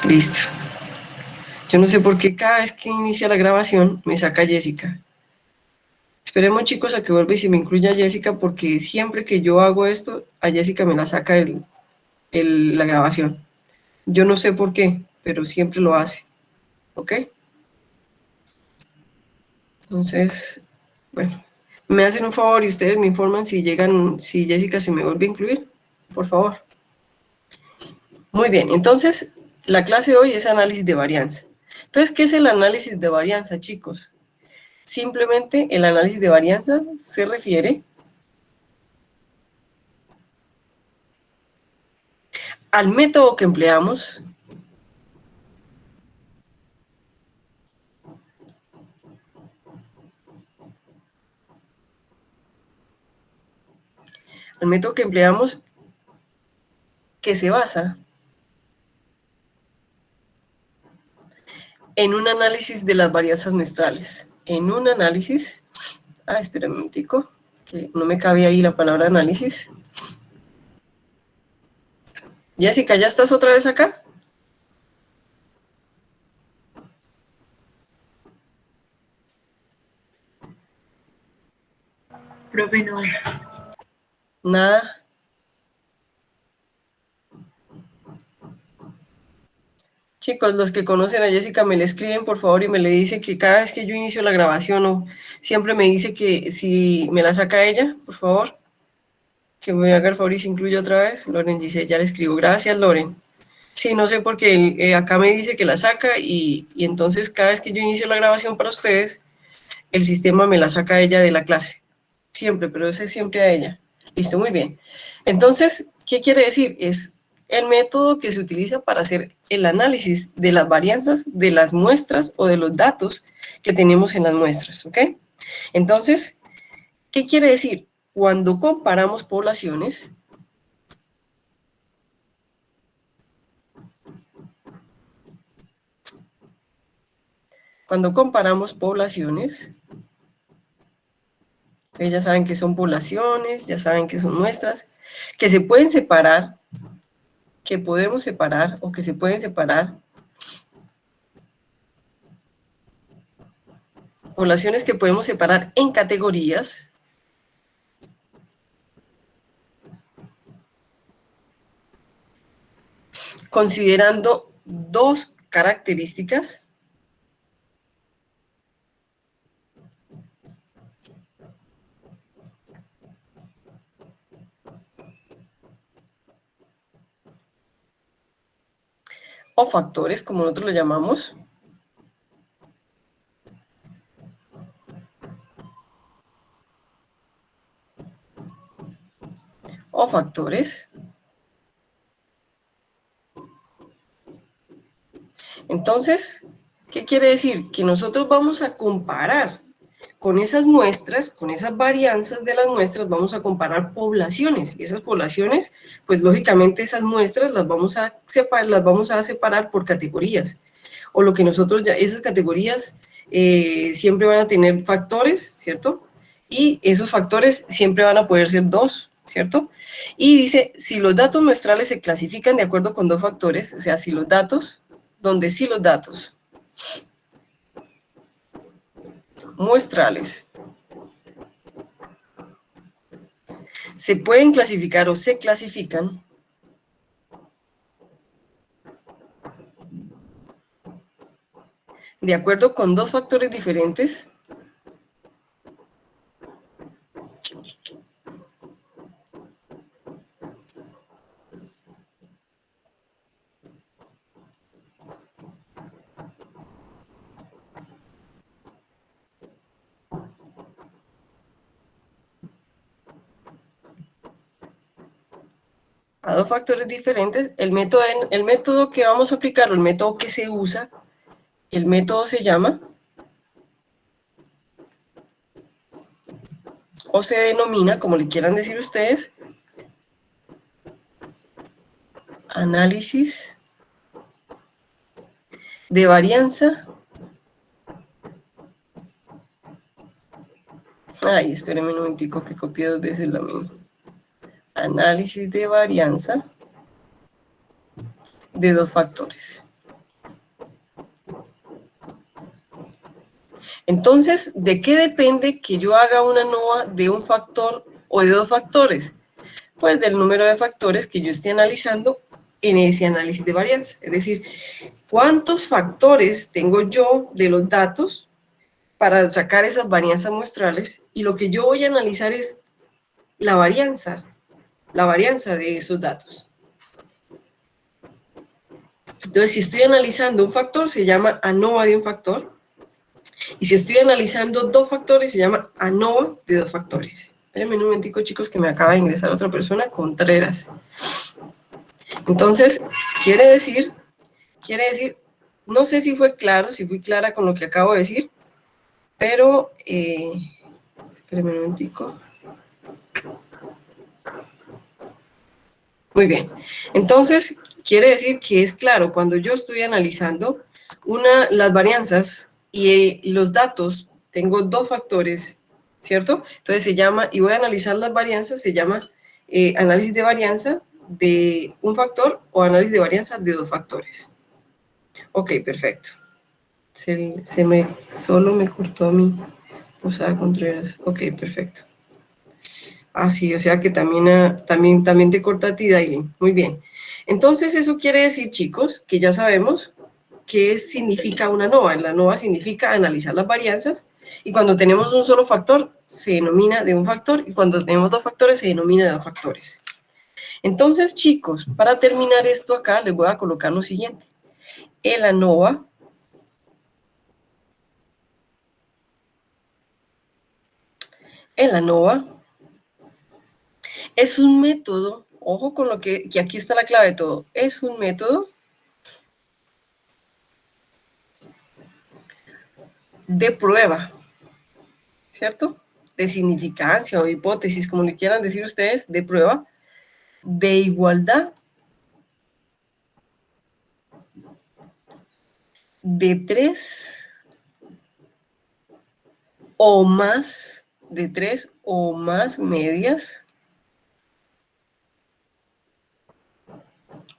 Listo. Yo no sé por qué cada vez que inicia la grabación me saca Jessica. Esperemos, chicos, a que vuelva y se me incluya Jessica, porque siempre que yo hago esto, a Jessica me la saca la grabación. Yo no sé por qué, pero siempre lo hace. ¿Ok? Entonces, bueno, me hacen un favor y ustedes me informan si Jessica se me vuelve a incluir, por favor. Muy bien, entonces la clase de hoy es análisis de varianza. Entonces, ¿qué es el análisis de varianza, chicos? Simplemente el análisis de varianza se refiere al método que empleamos que se basa en un análisis de las varianzas muestrales. En un análisis, espera un momentico, que no me cabe ahí la palabra análisis. Jessica, ¿ya estás otra vez acá? Profe, no. Nada. Chicos, los que conocen a Jessica me le escriben, por favor, y me le dicen que cada vez que yo inicio la grabación, o siempre me dice que si me la saca ella, por favor, que me haga el favor y se incluya otra vez. Loren dice, ya le escribo. Gracias, Loren. Sí, no sé por qué acá me dice que la saca y entonces cada vez que yo inicio la grabación para ustedes, el sistema me la saca a ella de la clase. Siempre, pero ese es siempre a ella. Listo, muy bien. Entonces, ¿qué quiere decir? Es el método que se utiliza para hacer el análisis de las varianzas de las muestras o de los datos que tenemos en las muestras, ¿ok? Entonces, ¿qué quiere decir? Cuando comparamos poblaciones, ustedes ya saben que son poblaciones, ya saben que son muestras, que se pueden separar, que podemos separar o que se pueden separar, poblaciones que podemos separar en categorías, considerando dos características o factores, como nosotros lo llamamos, o factores. Entonces, ¿qué quiere decir? Que nosotros vamos a comparar con esas muestras, con esas varianzas de las muestras, vamos a comparar poblaciones. Y esas poblaciones, pues lógicamente esas muestras las vamos a separar por categorías. O lo que nosotros ya, esas categorías siempre van a tener factores, ¿cierto? Y esos factores siempre van a poder ser dos, ¿cierto? Y dice, si los datos muestrales se clasifican de acuerdo con dos factores, o sea, si los datos, donde sí los datos muestrales se pueden clasificar o se clasifican de acuerdo con dos factores diferentes, el método que vamos a aplicar, o el método que se usa, el método se llama o se denomina, como le quieran decir ustedes, análisis de varianza. Ay, espérenme un momentico que copié dos veces la misma. Análisis de varianza de dos factores. Entonces, ¿de qué depende que yo haga una ANOVA de un factor o de dos factores? Pues del número de factores que yo esté analizando en ese análisis de varianza. Es decir, ¿cuántos factores tengo yo de los datos para sacar esas varianzas muestrales? Y lo que yo voy a analizar es la varianza de esos datos. Entonces, si estoy analizando un factor, se llama ANOVA de un factor. Y si estoy analizando dos factores, se llama ANOVA de dos factores. Espérenme un momentico, chicos, que me acaba de ingresar otra persona, Contreras. Entonces, quiere decir, no sé si fue claro, si fui clara con lo que acabo de decir, pero, espérenme un momentico. Muy bien. Entonces, quiere decir que es claro, cuando yo estoy analizando las varianzas y los datos, tengo dos factores, ¿cierto? Entonces se llama, y voy a analizar las varianzas, se llama análisis de varianza de un factor o análisis de varianza de dos factores. Ok, perfecto. Solo me cortó a mí, Posada Contreras. Ok, perfecto. Ah, sí, o sea que también te corta a ti, Dailin. Muy bien. Entonces, eso quiere decir, chicos, que ya sabemos qué significa una ANOVA. La ANOVA significa analizar las varianzas, y cuando tenemos un solo factor, se denomina de un factor, y cuando tenemos dos factores, se denomina de dos factores. Entonces, chicos, para terminar esto acá, les voy a colocar lo siguiente. El ANOVA es un método, ojo con lo que aquí está la clave de todo, es un método de prueba, ¿cierto? De significancia o hipótesis, como le quieran decir ustedes, de prueba, de igualdad de tres o más, medias,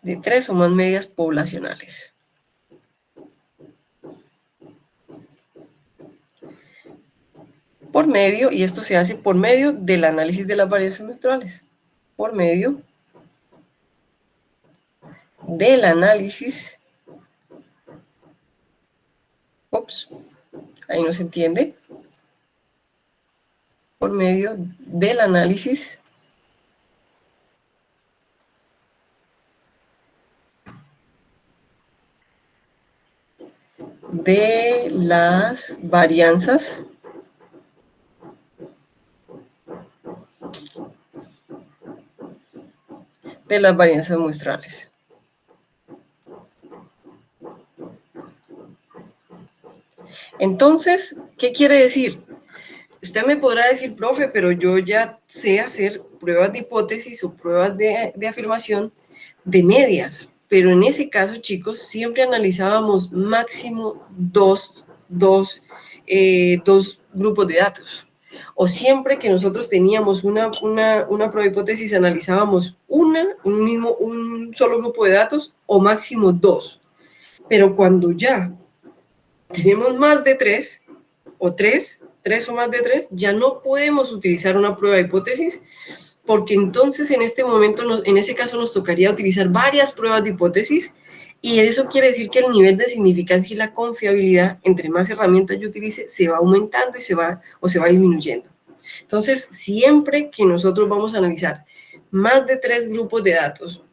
de tres o más medias poblacionales. Por medio, y esto se hace por medio del análisis de las varianzas muestrales, por medio del análisis, ahí no se entiende, por medio del análisis de las varianzas muestrales. Entonces, ¿qué quiere decir? Usted me podrá decir, profe, pero yo ya sé hacer pruebas de hipótesis o pruebas de afirmación de medias, pero en ese caso, chicos, siempre analizábamos máximo dos grupos de datos. O siempre que nosotros teníamos una prueba de hipótesis, analizábamos un solo grupo de datos o máximo dos. Pero cuando ya tenemos más de tres o más de tres, ya no podemos utilizar una prueba de hipótesis, porque entonces en este momento, en ese caso, nos tocaría utilizar varias pruebas de hipótesis, y eso quiere decir que el nivel de significancia y la confiabilidad, entre más herramientas yo utilice, se va aumentando y se va disminuyendo. Entonces, siempre que nosotros vamos a analizar más de tres grupos de datos,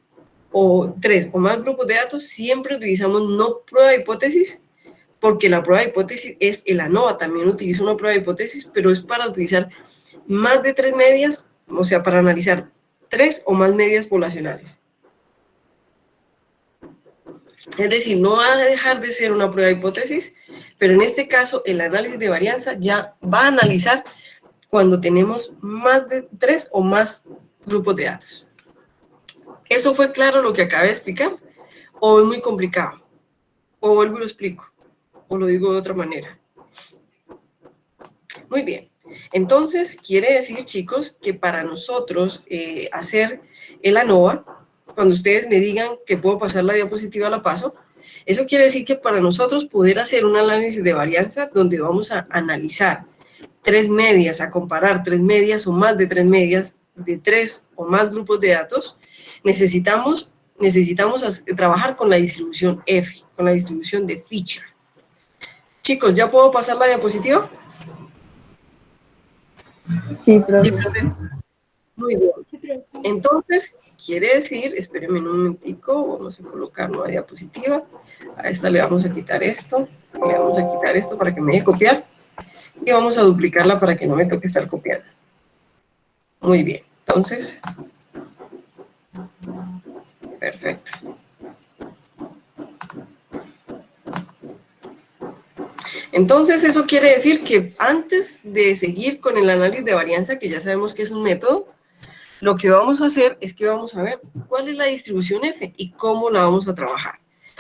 o tres o más grupos de datos, siempre utilizamos no prueba de hipótesis, porque la prueba de hipótesis es el ANOVA, también utiliza una prueba de hipótesis, pero es para utilizar más de tres medias, o sea, para analizar tres o más medias poblacionales. Es decir, no va a dejar de ser una prueba de hipótesis, pero en este caso el análisis de varianza ya va a analizar cuando tenemos más de tres o más grupos de datos. ¿Eso fue claro lo que acabé de explicar? ¿O es muy complicado? ¿O vuelvo y lo explico? ¿O lo digo de otra manera? Muy bien. Entonces, quiere decir, chicos, que para nosotros hacer el ANOVA, Cuando ustedes me digan que puedo pasar la diapositiva, la paso. Eso quiere decir que para nosotros poder hacer un análisis de varianza donde vamos a analizar tres medias, a comparar tres medias o más de tres medias de tres o más grupos de datos, necesitamos trabajar con la distribución F, con la distribución de Fisher. Chicos, ¿ya puedo pasar la diapositiva? Sí, profe. Muy bien. Entonces, quiere decir, espérenme un momentico, vamos a colocar nueva diapositiva. A esta le vamos a quitar esto, le vamos a quitar esto para que me deje copiar. Y vamos a duplicarla para que no me toque estar copiando. Muy bien, entonces, perfecto. Entonces, eso quiere decir que antes de seguir con el análisis de varianza, que ya sabemos que es un método, lo que vamos a hacer es que vamos a ver cuál es la distribución F y cómo la vamos a trabajar.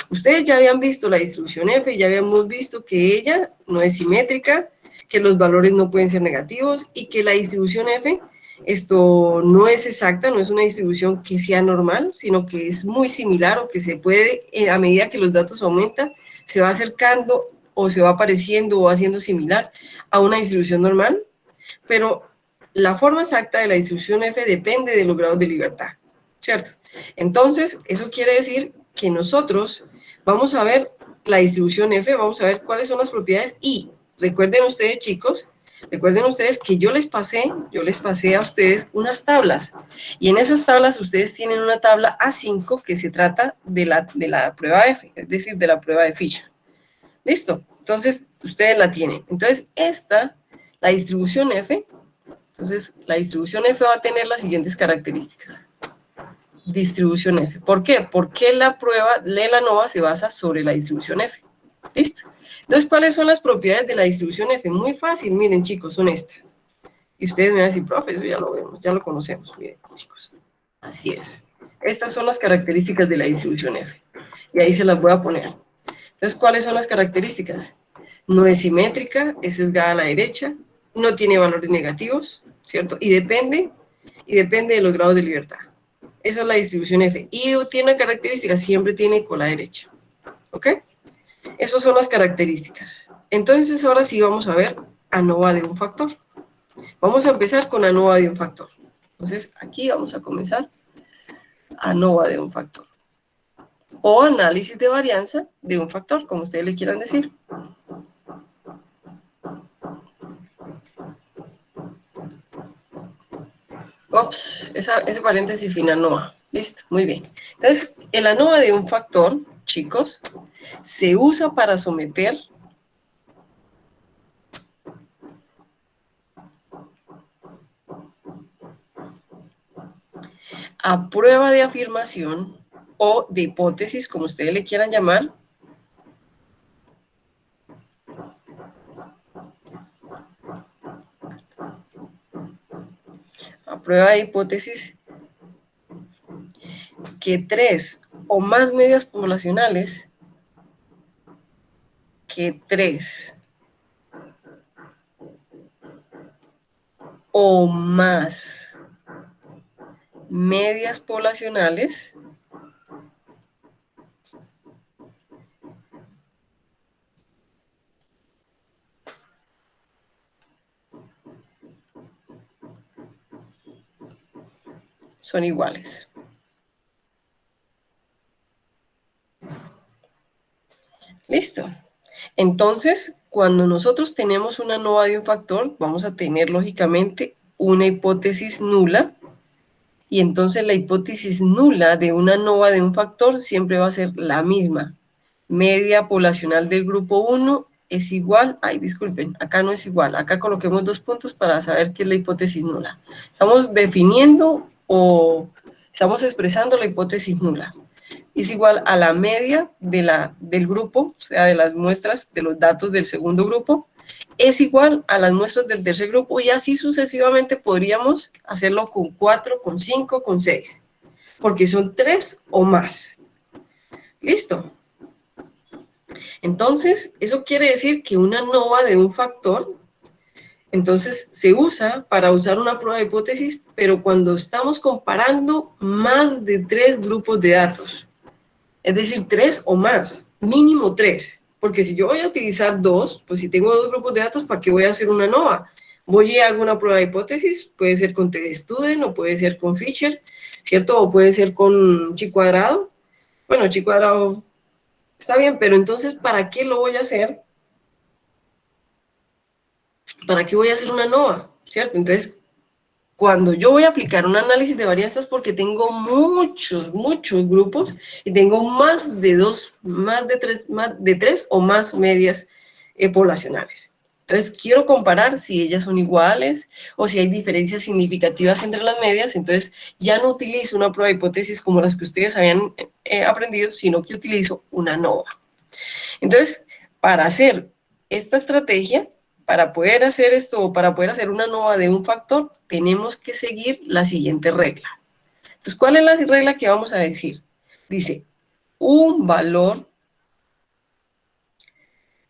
Ustedes ya habían visto la distribución F, ya habíamos visto que ella no es simétrica, que los valores no pueden ser negativos y que la distribución F, esto no es exacta, no es una distribución que sea normal, sino que es muy similar o que se puede, a medida que los datos aumentan, se va acercando o se va pareciendo o haciendo similar a una distribución normal, pero la forma exacta de la distribución F depende de los grados de libertad, ¿cierto? Entonces, eso quiere decir que nosotros vamos a ver la distribución F, vamos a ver cuáles son las propiedades y recuerden ustedes, chicos, recuerden ustedes que yo les pasé a ustedes unas tablas y en esas tablas ustedes tienen una tabla A5 que se trata de la prueba F, es decir, de la prueba de Fisher. ¿Listo? Entonces, ustedes la tienen. Entonces, la distribución F, entonces, la distribución F va a tener las siguientes características. Distribución F. ¿Por qué? Porque la prueba de la ANOVA se basa sobre la distribución F. ¿Listo? Entonces, ¿cuáles son las propiedades de la distribución F? Muy fácil, miren, chicos, son estas. Y ustedes me van a decir, profe, eso ya lo vemos, ya lo conocemos. Miren, chicos, así es. Estas son las características de la distribución F. Y ahí se las voy a poner. Entonces, ¿cuáles son las características? No es simétrica, es sesgada a la derecha, no tiene valores negativos, ¿cierto? Y depende de los grados de libertad. Esa es la distribución F. Y tiene una característica, siempre tiene cola derecha. ¿Ok? Esas son las características. Entonces, ahora sí vamos a ver ANOVA de un factor. Vamos a empezar con ANOVA de un factor. Entonces, aquí vamos a comenzar ANOVA de un factor. O análisis de varianza de un factor, como ustedes le quieran decir. Ops, ese paréntesis final no va. Listo, muy bien. Entonces, el ANOVA de un factor, chicos, se usa para someter a prueba de afirmación o de hipótesis, como ustedes le quieran llamar, a prueba de hipótesis que tres o más medias poblacionales, que tres o más medias poblacionales son iguales. Listo. Entonces, cuando nosotros tenemos una ANOVA de un factor, vamos a tener lógicamente una hipótesis nula, y entonces la hipótesis nula de una ANOVA de un factor siempre va a ser la misma. Media poblacional del grupo 1 es igual, disculpen, acá no es igual, acá coloquemos 2 puntos para saber qué es la hipótesis nula. Estamos definiendo o estamos expresando la hipótesis nula. Es igual a la media del grupo, o sea, de las muestras de los datos del segundo grupo, es igual a las muestras del tercer grupo, y así sucesivamente podríamos hacerlo con 4, con 5, con 6, porque son 3 o más. ¿Listo? Entonces, eso quiere decir que una ANOVA de un factor Entonces, se usa para usar una prueba de hipótesis, pero cuando estamos comparando más de 3 grupos de datos. Es decir, 3 o más, mínimo 3. Porque si yo voy a utilizar 2, pues si tengo 2 grupos de datos, ¿para qué voy a hacer una nova? Voy y hago una prueba de hipótesis, puede ser con testudent o puede ser con Fisher, ¿cierto? O puede ser con chi cuadrado. Bueno, chi cuadrado está bien, pero entonces, ¿para qué lo voy a hacer? ¿Para qué voy a hacer una nova? ¿Cierto? Entonces, cuando yo voy a aplicar un análisis de varianzas porque tengo muchos grupos y tengo más de 2, más de 3 o más medias poblacionales. Entonces, quiero comparar si ellas son iguales o si hay diferencias significativas entre las medias. Entonces, ya no utilizo una prueba de hipótesis como las que ustedes habían aprendido, sino que utilizo una nova. Entonces, para hacer esta estrategia, para poder hacer esto, para poder hacer una nova de un factor, tenemos que seguir la siguiente regla. Entonces, ¿cuál es la regla que vamos a decir? Dice, un valor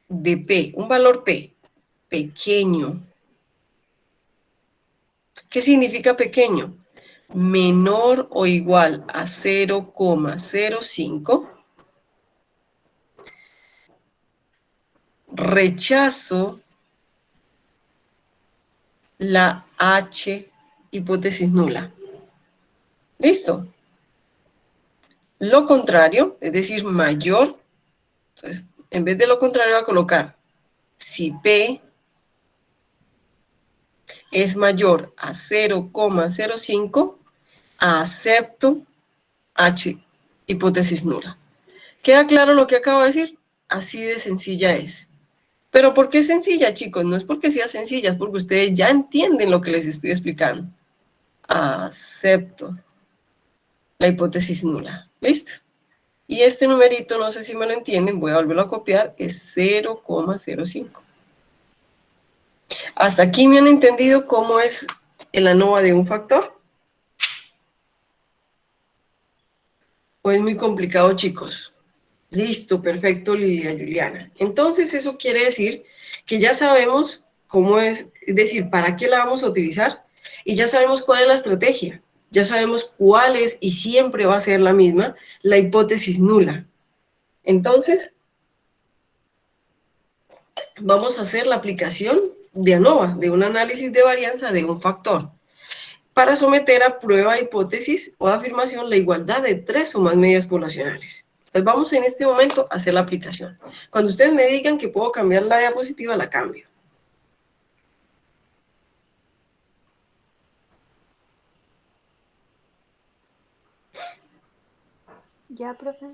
de P, un valor P, pequeño. ¿Qué significa pequeño? Menor o igual a 0,05. Rechazo la H hipótesis nula. ¿Listo? Lo contrario, es decir, mayor, entonces, en vez de lo contrario, va a colocar, si P es mayor a 0,05, acepto H, hipótesis nula. ¿Queda claro lo que acabo de decir? Así de sencilla es. ¿Pero por qué es sencilla, chicos? No es porque sea sencilla, es porque ustedes ya entienden lo que les estoy explicando. Acepto la hipótesis nula. ¿Listo? Y este numerito, no sé si me lo entienden, voy a volverlo a copiar, es 0,05. ¿Hasta aquí me han entendido cómo es el ANOVA de un factor? ¿O es muy complicado, chicos? Listo, perfecto, Lilia Juliana. Entonces, eso quiere decir que ya sabemos cómo es decir, para qué la vamos a utilizar, y ya sabemos cuál es la estrategia. Ya sabemos cuál es, y siempre va a ser la misma, la hipótesis nula. Entonces, vamos a hacer la aplicación de ANOVA, de un análisis de varianza de un factor, para someter a prueba, hipótesis o afirmación la igualdad de 3 o más medias poblacionales. Entonces vamos en este momento a hacer la aplicación. Cuando ustedes me digan que puedo cambiar la diapositiva, la cambio. Ya, profe.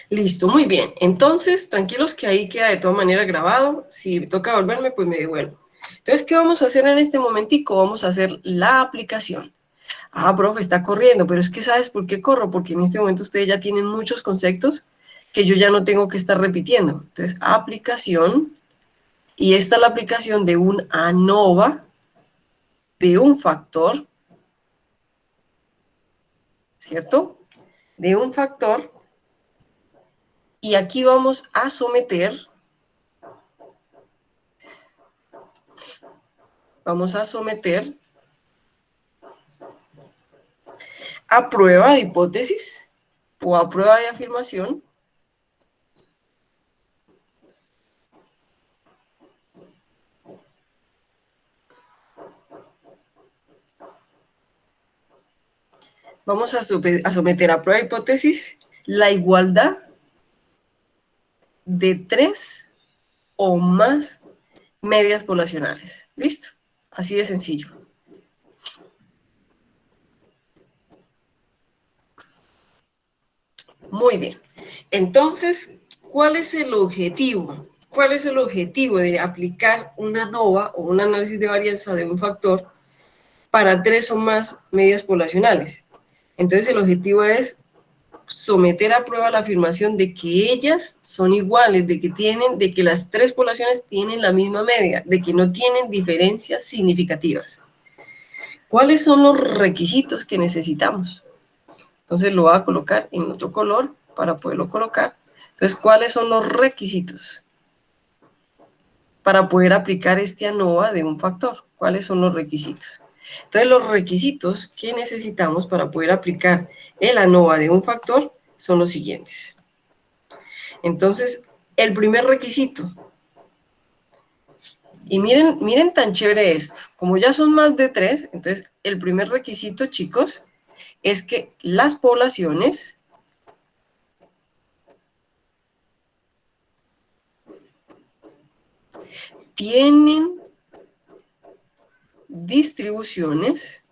Listo, muy bien. Entonces, tranquilos que ahí queda de todas maneras grabado. Si me toca volverme, pues me devuelvo. Entonces, ¿qué vamos a hacer en este momentico? Vamos a hacer la aplicación. Ah, profe, está corriendo, pero es que ¿sabes por qué corro? Porque en este momento ustedes ya tienen muchos conceptos que yo ya no tengo que estar repitiendo. Entonces, aplicación, y esta es la aplicación de un ANOVA, de un factor, ¿cierto? De un factor, y aquí vamos a someter a prueba de hipótesis o a prueba de afirmación vamos a someter a prueba de hipótesis la igualdad de 3 o más medias poblacionales. ¿Listo? Así de sencillo. Muy bien. Entonces, ¿cuál es el objetivo? ¿Cuál es el objetivo de aplicar una ANOVA o un análisis de varianza de un factor para 3 o más medias poblacionales? Entonces, el objetivo es someter a prueba la afirmación de que ellas son iguales, de que las 3 poblaciones tienen la misma media, de que no tienen diferencias significativas. ¿Cuáles son los requisitos que necesitamos? Entonces lo voy a colocar en otro color para poderlo colocar. Entonces, ¿cuáles son los requisitos? para poder aplicar este ANOVA de un factor. ¿Cuáles son los requisitos? Entonces, los requisitos que necesitamos para poder aplicar el ANOVA de un factor son los siguientes. Entonces, el primer requisito, y miren tan chévere esto, como ya son más de 3, entonces el primer requisito, chicos, es que las poblaciones tienen distribuciones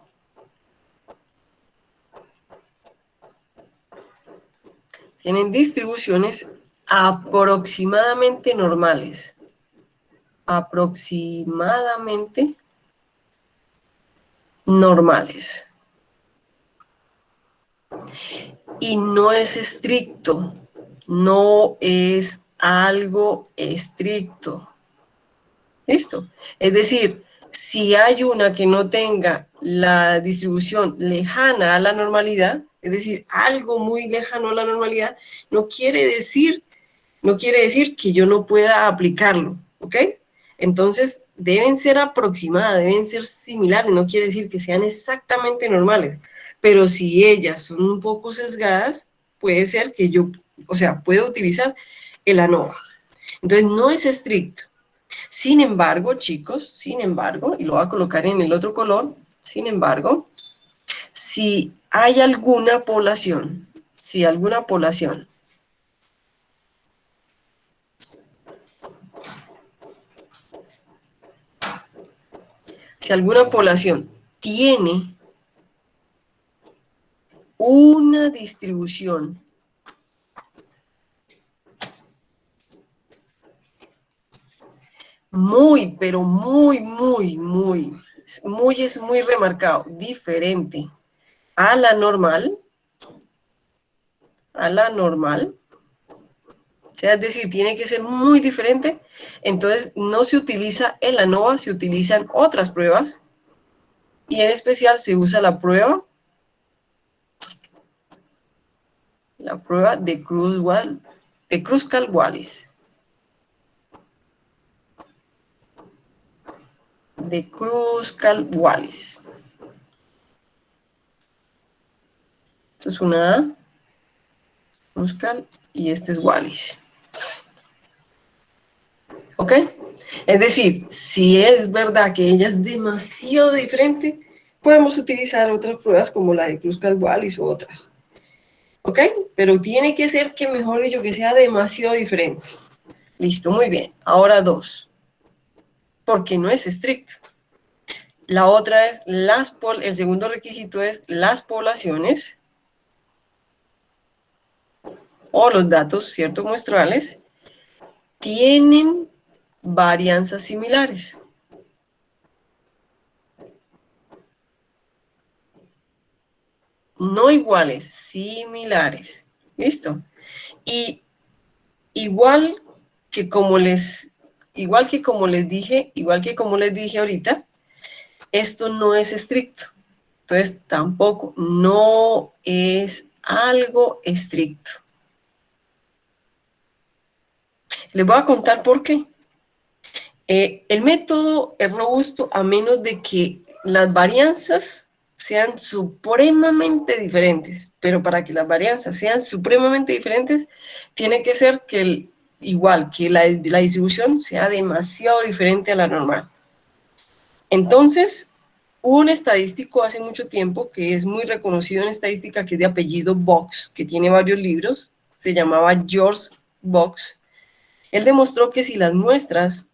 aproximadamente normales. Aproximadamente normales. Y no es estricto, no es algo estricto. ¿Listo? Es decir, si hay una que no tenga la distribución lejana a la normalidad, es decir, algo muy lejano a la normalidad, no quiere decir que yo no pueda aplicarlo, ¿ok? Entonces, deben ser aproximadas, deben ser similares, no quiere decir que sean exactamente normales, pero si ellas son un poco sesgadas, puede ser que yo, puedo utilizar el ANOVA. Entonces, no es estricto. Sin embargo, chicos, sin embargo, y lo voy a colocar en el otro color, sin embargo, si hay alguna población, si alguna población tiene una distribución muy, pero es muy remarcado, diferente a la normal, o sea, es decir, tiene que ser muy diferente, entonces no se utiliza el ANOVA, se utilizan otras pruebas, y en especial se usa la prueba de Kruskal-Wallis. De Kruskal-Wallis. Esto es una A, Kruskal, y este es Wallis. ¿Ok? Es decir, si es verdad que ella es demasiado diferente, podemos utilizar otras pruebas como la de Kruskal-Wallis u otras. ¿Ok? Pero tiene que ser que, mejor dicho, que sea demasiado diferente. Listo, muy bien. Ahora 2. Porque no es estricto. La otra es, el segundo requisito es las poblaciones o los datos, ¿cierto? Muestrales, tienen varianzas similares. No iguales, similares. ¿Listo? Y igual que como les dije ahorita, esto no es estricto. Entonces, tampoco, no es algo estricto. Les voy a contar por qué. El método es robusto a menos de que las varianzas sean supremamente diferentes, pero para que las varianzas sean supremamente diferentes, tiene que ser que igual que la distribución sea demasiado diferente a la normal. Entonces, hubo un estadístico hace mucho tiempo que es muy reconocido en estadística, que es de apellido Box, que tiene varios libros, se llamaba George Box. Él demostró que si las muestras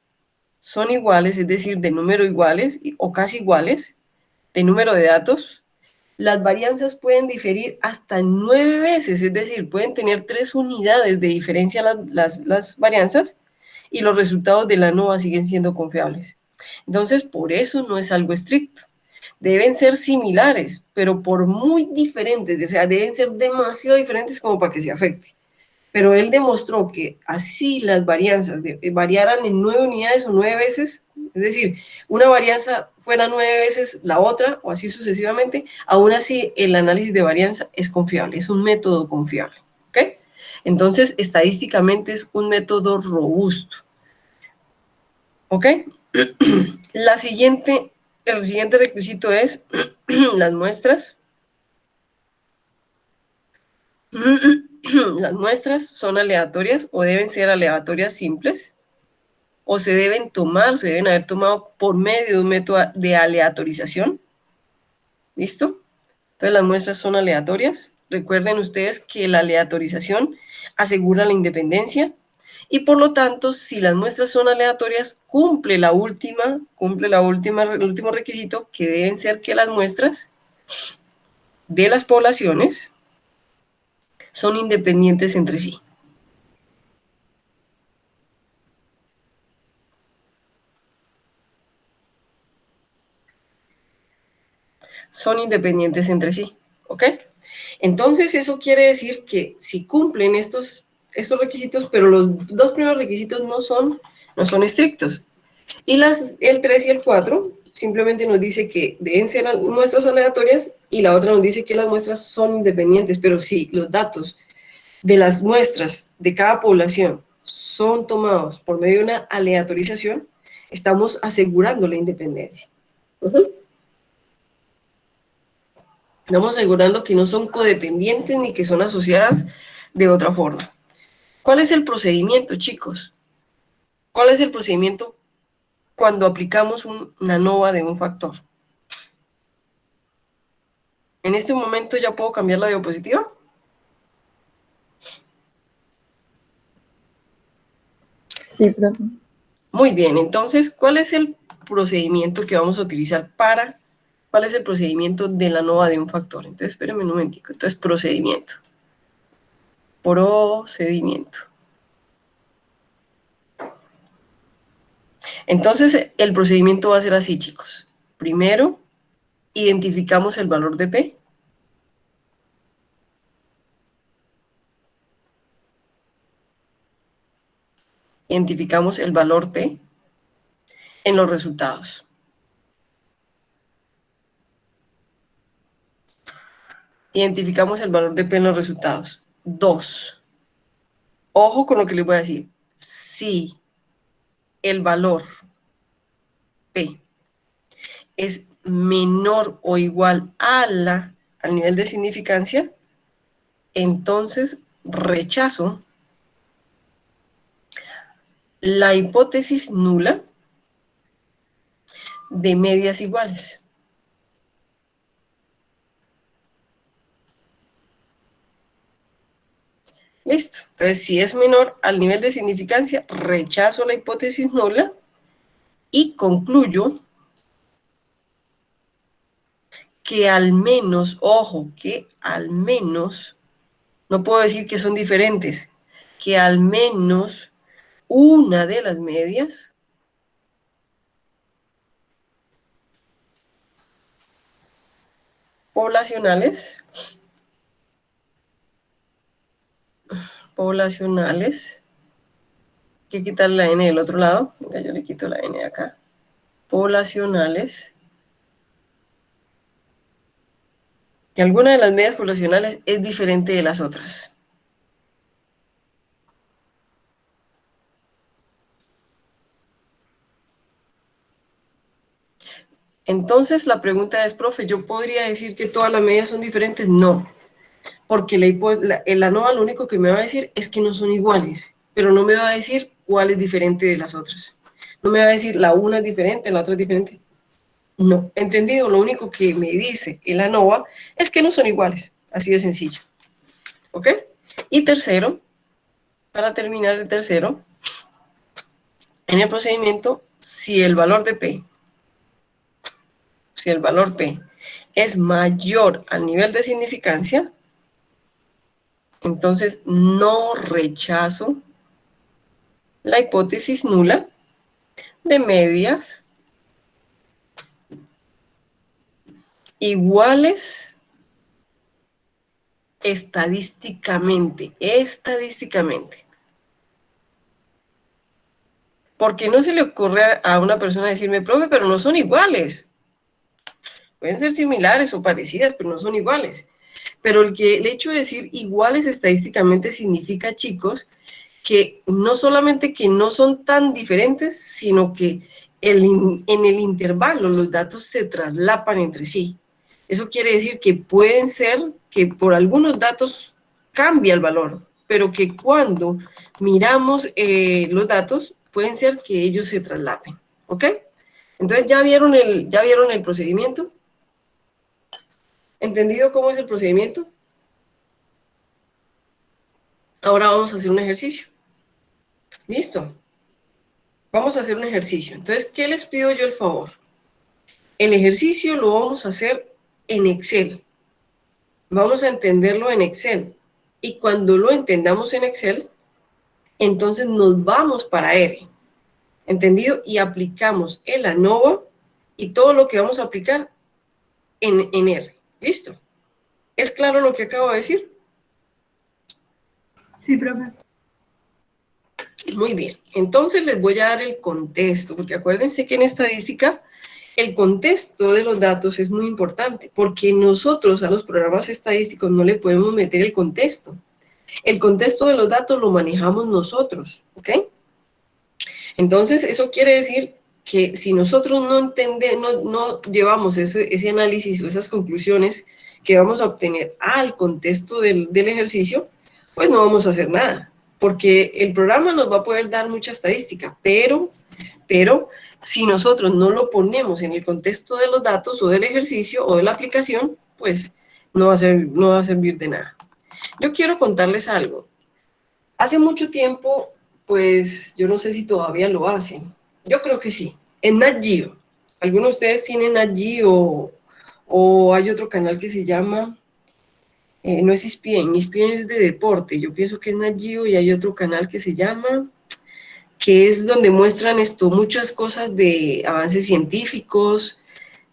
son iguales, es decir, de número iguales o casi iguales, de número de datos, las varianzas pueden diferir hasta 9 veces, es decir, pueden tener 3 unidades de diferencia las varianzas, y los resultados de la ANOVA siguen siendo confiables. Entonces, por eso no es algo estricto. Deben ser similares, pero por muy diferentes, o sea, deben ser demasiado diferentes como para que se afecte. Pero él demostró que así las varianzas variaran en 9 unidades o 9 veces, es decir, una varianza fuera 9 veces la otra, o así sucesivamente, aún así el análisis de varianza es confiable, es un método confiable. ¿Ok? Entonces, estadísticamente es un método robusto. ¿Ok? El siguiente requisito es las muestras. Las muestras son aleatorias o deben ser aleatorias simples, o se deben haber tomado por medio de un método de aleatorización. ¿Listo? Entonces las muestras son aleatorias. Recuerden ustedes que la aleatorización asegura la independencia y por lo tanto, si las muestras son aleatorias, cumple el último requisito, que deben ser que las muestras de las poblaciones son independientes entre sí. Son independientes entre sí, ¿ok? Entonces, eso quiere decir que si cumplen estos requisitos, pero los dos primeros requisitos no son estrictos. Y el 3 y el 4 simplemente nos dice que deben ser muestras aleatorias y la otra nos dice que las muestras son independientes, pero si los datos de las muestras de cada población son tomados por medio de una aleatorización, estamos asegurando la independencia. Estamos asegurando que no son codependientes ni que son asociadas de otra forma. ¿Cuál es el procedimiento, chicos? ¿Cuál es el procedimiento cuando aplicamos una ANOVA de un factor? ¿En este momento ya puedo cambiar la diapositiva? Sí, profe. Muy bien, entonces, ¿cuál es el procedimiento que vamos a utilizar cuál es el procedimiento de la ANOVA de un factor? Entonces, espérenme un momentico. Entonces, procedimiento. Entonces, el procedimiento va a ser así, chicos. Primero, identificamos el valor de P. Identificamos el valor P en los resultados. Identificamos el valor de P en los resultados. 2. Ojo con lo que les voy a decir. Si el valor P es menor o igual al nivel de significancia, entonces rechazo la hipótesis nula de medias iguales. Listo. Entonces, si es menor al nivel de significancia, rechazo la hipótesis nula y concluyo que al menos, ojo, que al menos, no puedo decir que son diferentes, que al menos una de las medias poblacionales que quitar la n del otro lado, venga, yo le quito la n de acá, poblacionales, que alguna de las medias poblacionales es diferente de las otras. Entonces la pregunta es, profe, ¿yo podría decir que todas las medias son diferentes? No, porque la ANOVA lo único que me va a decir es que no son iguales, pero no me va a decir cuál es diferente de las otras. No me va a decir la una es diferente, la otra es diferente. No, entendido, lo único que me dice el ANOVA es que no son iguales, así de sencillo. ¿Ok? Y tercero, para terminar el tercero, en el procedimiento, si el valor P es mayor al nivel de significancia, entonces no rechazo la hipótesis nula de medias iguales estadísticamente. Porque no se le ocurre a una persona decirme, profe, pero no son iguales. Pueden ser similares o parecidas, pero no son iguales. Pero el hecho de decir iguales estadísticamente significa, chicos, que no solamente que no son tan diferentes, sino que en el intervalo los datos se traslapan entre sí. Eso quiere decir que pueden ser que por algunos datos cambia el valor, pero que cuando miramos los datos, pueden ser que ellos se traslapen, ¿ok? Entonces, ¿ya vieron el procedimiento? ¿Entendido cómo es el procedimiento? Ahora vamos a hacer un ejercicio. ¿Listo? Vamos a hacer un ejercicio. Entonces, ¿qué les pido yo el favor? El ejercicio lo vamos a hacer en Excel. Vamos a entenderlo en Excel. Y cuando lo entendamos en Excel, entonces nos vamos para R. ¿Entendido? Y aplicamos el ANOVA y todo lo que vamos a aplicar en R. ¿Listo? ¿Es claro lo que acabo de decir? Sí, profe. Muy bien. Entonces les voy a dar el contexto, porque acuérdense que en estadística el contexto de los datos es muy importante, porque nosotros a los programas estadísticos no le podemos meter el contexto. El contexto de los datos lo manejamos nosotros, ¿ok? Entonces, eso quiere decir que si nosotros no llevamos ese análisis o esas conclusiones que vamos a obtener al contexto del ejercicio, pues no vamos a hacer nada, porque el programa nos va a poder dar mucha estadística, pero si nosotros no lo ponemos en el contexto de los datos o del ejercicio o de la aplicación, pues no va a servir de nada. Yo quiero contarles algo. Hace mucho tiempo, pues yo no sé si todavía lo hacen. Yo creo que sí. En Nat Geo. ¿Algunos de ustedes tienen Nat Geo o hay otro canal que se llama, no es ESPN es de deporte. Yo pienso que es Nat Geo y hay otro canal que se llama, que es donde muestran muchas cosas de avances científicos,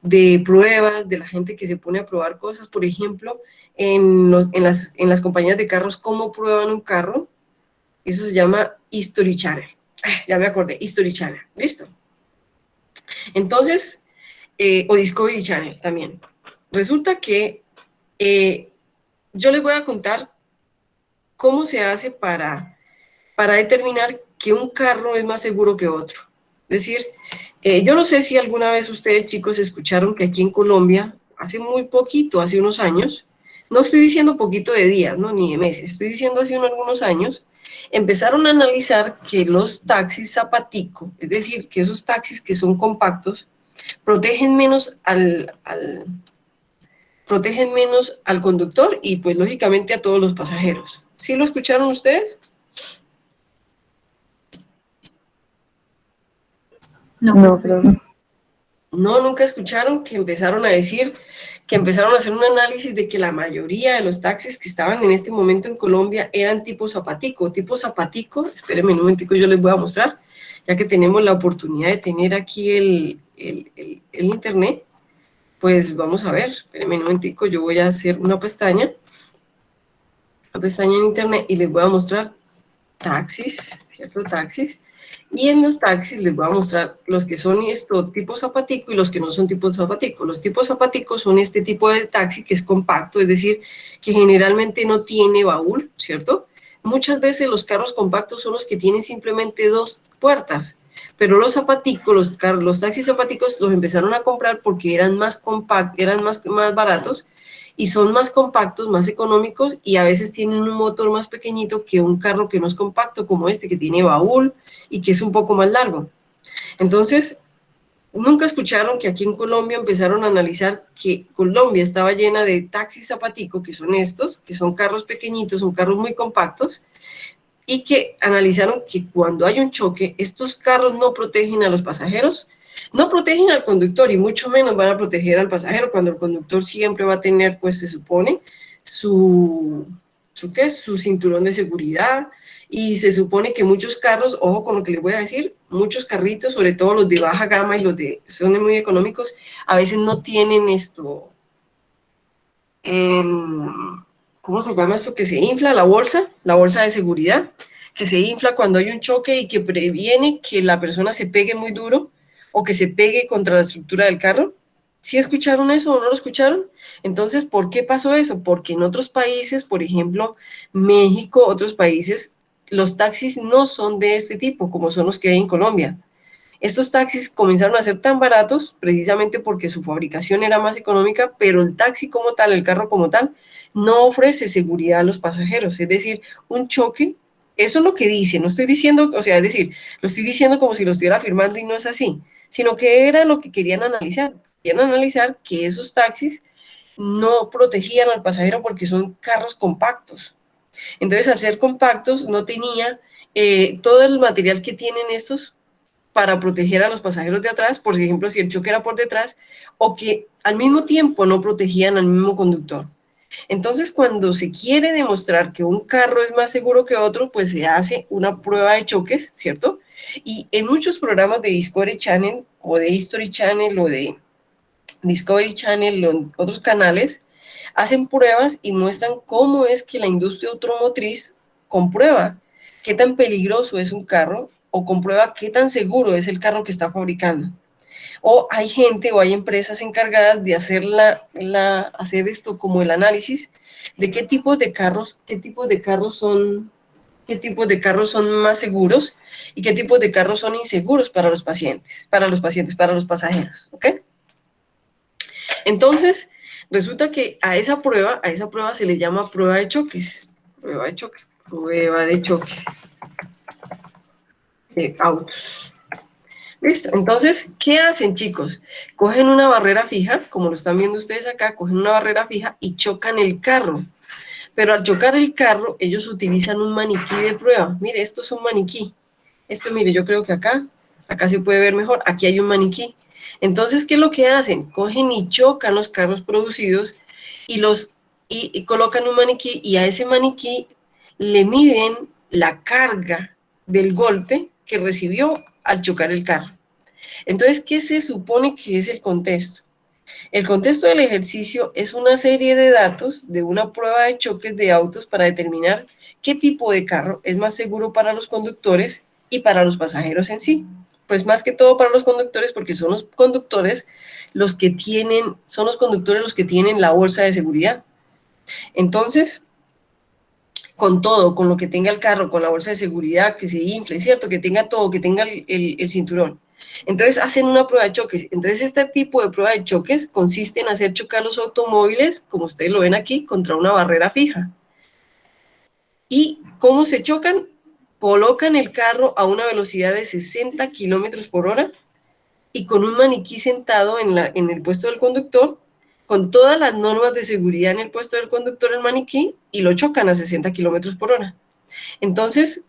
de pruebas, de la gente que se pone a probar cosas. Por ejemplo, en las compañías de carros, cómo prueban un carro. Eso se llama History Channel. Ya me acordé, History Channel. ¿Listo? Entonces, o Discovery Channel también. Resulta que yo les voy a contar cómo se hace para determinar que un carro es más seguro que otro. Es decir, yo no sé si alguna vez ustedes, chicos, escucharon que aquí en Colombia, hace muy poquito, hace unos años, no estoy diciendo poquito de días, ¿no? Ni de meses, estoy diciendo hace algunos años, empezaron a analizar que los taxis zapatico, es decir, que esos taxis que son compactos, protegen menos protegen menos al conductor y pues lógicamente a todos los pasajeros. ¿Sí lo escucharon ustedes? No, profe. No, nunca escucharon que empezaron a decir, que empezaron a hacer un análisis de que la mayoría de los taxis que estaban en este momento en Colombia eran tipo zapatico. Tipo zapatico, espérenme un momentico, yo les voy a mostrar, ya que tenemos la oportunidad de tener aquí el internet, pues vamos a ver, espérenme un momentico, yo voy a hacer una pestaña en internet y les voy a mostrar taxis, ¿cierto? Taxis. Y en los taxis les voy a mostrar los que son tipo zapatico y los que no son tipo zapatico. Los tipos zapaticos son este tipo de taxi que es compacto, es decir, que generalmente no tiene baúl, ¿cierto? Muchas veces los carros compactos son los que tienen simplemente dos puertas, pero los zapaticos, los taxis zapaticos los empezaron a comprar porque eran más compactos, eran más baratos y son más compactos, más económicos y a veces tienen un motor más pequeñito que un carro que no es compacto como este, que tiene baúl y que es un poco más largo. Entonces, nunca escucharon que aquí en Colombia empezaron a analizar que Colombia estaba llena de taxis zapatico, que son estos, que son carros pequeñitos, son carros muy compactos, y que analizaron que cuando hay un choque, estos carros no protegen a los pasajeros, no protegen al conductor y mucho menos van a proteger al pasajero cuando el conductor siempre va a tener, pues se supone, su cinturón de seguridad y se supone que muchos carros, ojo con lo que les voy a decir, muchos carritos, sobre todo los de baja gama y los de son muy económicos, a veces no tienen ¿cómo se llama esto? Que se infla la bolsa de seguridad, que se infla cuando hay un choque y que previene que la persona se pegue muy duro o que se pegue contra la estructura del carro. ¿Sí escucharon eso o no lo escucharon? Entonces, ¿por qué pasó eso? Porque en otros países, por ejemplo, México, otros países, los taxis no son de este tipo, como son los que hay en Colombia. Estos taxis comenzaron a ser tan baratos precisamente porque su fabricación era más económica, pero el taxi como tal, el carro como tal, no ofrece seguridad a los pasajeros. Es decir, un choque, eso es lo que dice, no estoy diciendo, o sea, es decir, lo estoy diciendo como si lo estuviera afirmando y no es así, sino que era lo que querían analizar. Querían analizar que esos taxis no protegían al pasajero porque son carros compactos. Entonces, al ser compactos, no tenía todo el material que tienen estos para proteger a los pasajeros de atrás, por ejemplo, si el choque era por detrás, o que al mismo tiempo no protegían al mismo conductor. Entonces, cuando se quiere demostrar que un carro es más seguro que otro, pues se hace una prueba de choques, ¿cierto? Y en muchos programas de Discovery Channel, o de History Channel, o de Discovery Channel, o en otros canales, hacen pruebas y muestran cómo es que la industria automotriz comprueba qué tan peligroso es un carro o comprueba qué tan seguro es el carro que está fabricando. O hay gente o hay empresas encargadas de hacer esto como el análisis de qué tipos de carros son más seguros y qué tipos de carros son inseguros para los pacientes, para los pasajeros, ¿ok? Entonces, resulta que a esa prueba se le llama prueba de choques, prueba de choque de autos. Listo, entonces, ¿qué hacen, chicos? Cogen una barrera fija, como lo están viendo ustedes acá, cogen una barrera fija y chocan el carro. Pero al chocar el carro, ellos utilizan un maniquí de prueba. Mire, esto es un maniquí. Esto, mire, yo creo que acá se puede ver mejor. Aquí hay un maniquí. Entonces, ¿qué es lo que hacen? Cogen y chocan los carros producidos y y colocan un maniquí y a ese maniquí le miden la carga del golpe que recibió al chocar el carro. Entonces, ¿qué se supone que es el contexto? El contexto del ejercicio es una serie de datos de una prueba de choques de autos para determinar qué tipo de carro es más seguro para los conductores y para los pasajeros en sí. Pues más que todo para los conductores, porque son los conductores los que tienen la bolsa de seguridad. Entonces, con todo, con lo que tenga el carro, con la bolsa de seguridad, que se infle, ¿cierto? Que tenga todo, que tenga el cinturón. Entonces hacen una prueba de choques. Entonces este tipo de prueba de choques consiste en hacer chocar los automóviles, como ustedes lo ven aquí, contra una barrera fija. ¿Y cómo se chocan? Colocan el carro a una velocidad de 60 kilómetros por hora y con un maniquí sentado en el puesto del conductor, con todas las normas de seguridad en el puesto del conductor, el maniquí, y lo chocan a 60 kilómetros por hora. Entonces,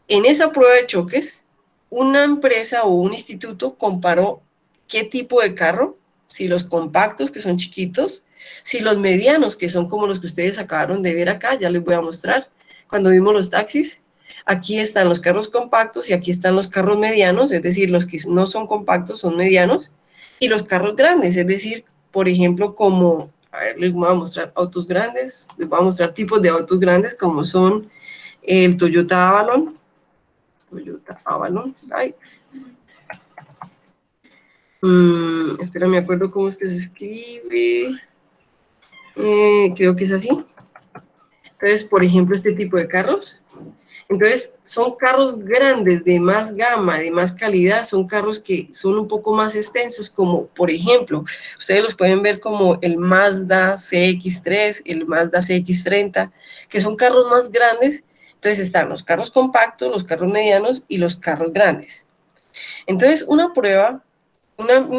en esa prueba de choques, una empresa o un instituto comparó qué tipo de carro, si los compactos, que son chiquitos, si los medianos, que son como los que ustedes acabaron de ver acá, ya les voy a mostrar, cuando vimos los taxis, aquí están los carros compactos y aquí están los carros medianos, es decir, los que no son compactos son medianos, y los carros grandes, es decir, por ejemplo, como, a ver, les voy a mostrar autos grandes, les voy a mostrar tipos de autos grandes como son el Toyota Avalon, ay, espera, me acuerdo cómo es que se escribe, creo que es así. Entonces, por ejemplo, este tipo de carros, entonces son carros grandes, de más gama, de más calidad, son carros que son un poco más extensos, como por ejemplo, ustedes los pueden ver como el Mazda CX-3, el Mazda CX-30, que son carros más grandes. Entonces están los carros compactos, los carros medianos y los carros grandes. Entonces, una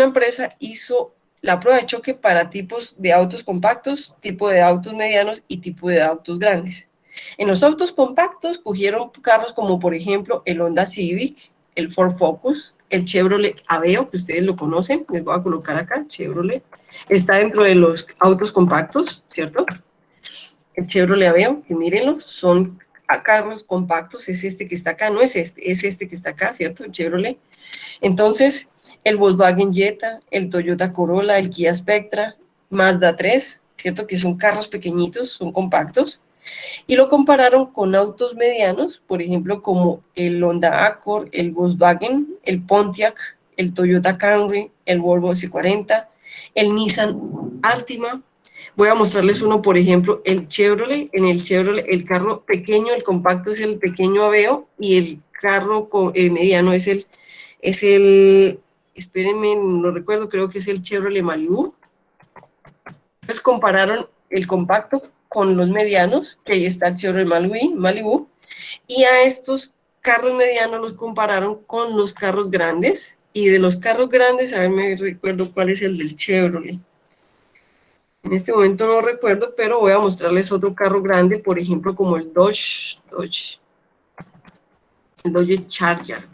empresa hizo la prueba de choque para tipos de autos compactos, tipo de autos medianos y tipo de autos grandes. En los autos compactos cogieron carros como por ejemplo el Honda Civic, el Ford Focus, el Chevrolet Aveo, que ustedes lo conocen, les voy a colocar acá, Chevrolet, está dentro de los autos compactos, ¿cierto? El Chevrolet Aveo, que mírenlo, son carros compactos, es este que está acá, no es este que está acá, ¿cierto? El Chevrolet. Entonces, el Volkswagen Jetta, el Toyota Corolla, el Kia Spectra, Mazda 3, ¿cierto? Que son carros pequeñitos, son compactos, y lo compararon con autos medianos, por ejemplo, como el Honda Accord, el Volkswagen, el Pontiac, el Toyota Camry, el Volvo S40, el Nissan Altima, Voy a mostrarles uno, por ejemplo, el Chevrolet. En el Chevrolet, el carro pequeño, el compacto es el pequeño Aveo, y el carro mediano espérenme, no recuerdo, creo que es el Chevrolet Malibu. Entonces compararon el compacto con los medianos, que ahí está el Chevrolet Malibu, y a estos carros medianos los compararon con los carros grandes, y de los carros grandes, a ver, me recuerdo cuál es el del Chevrolet. En este momento no recuerdo, pero voy a mostrarles otro carro grande, por ejemplo, como el Dodge Charger.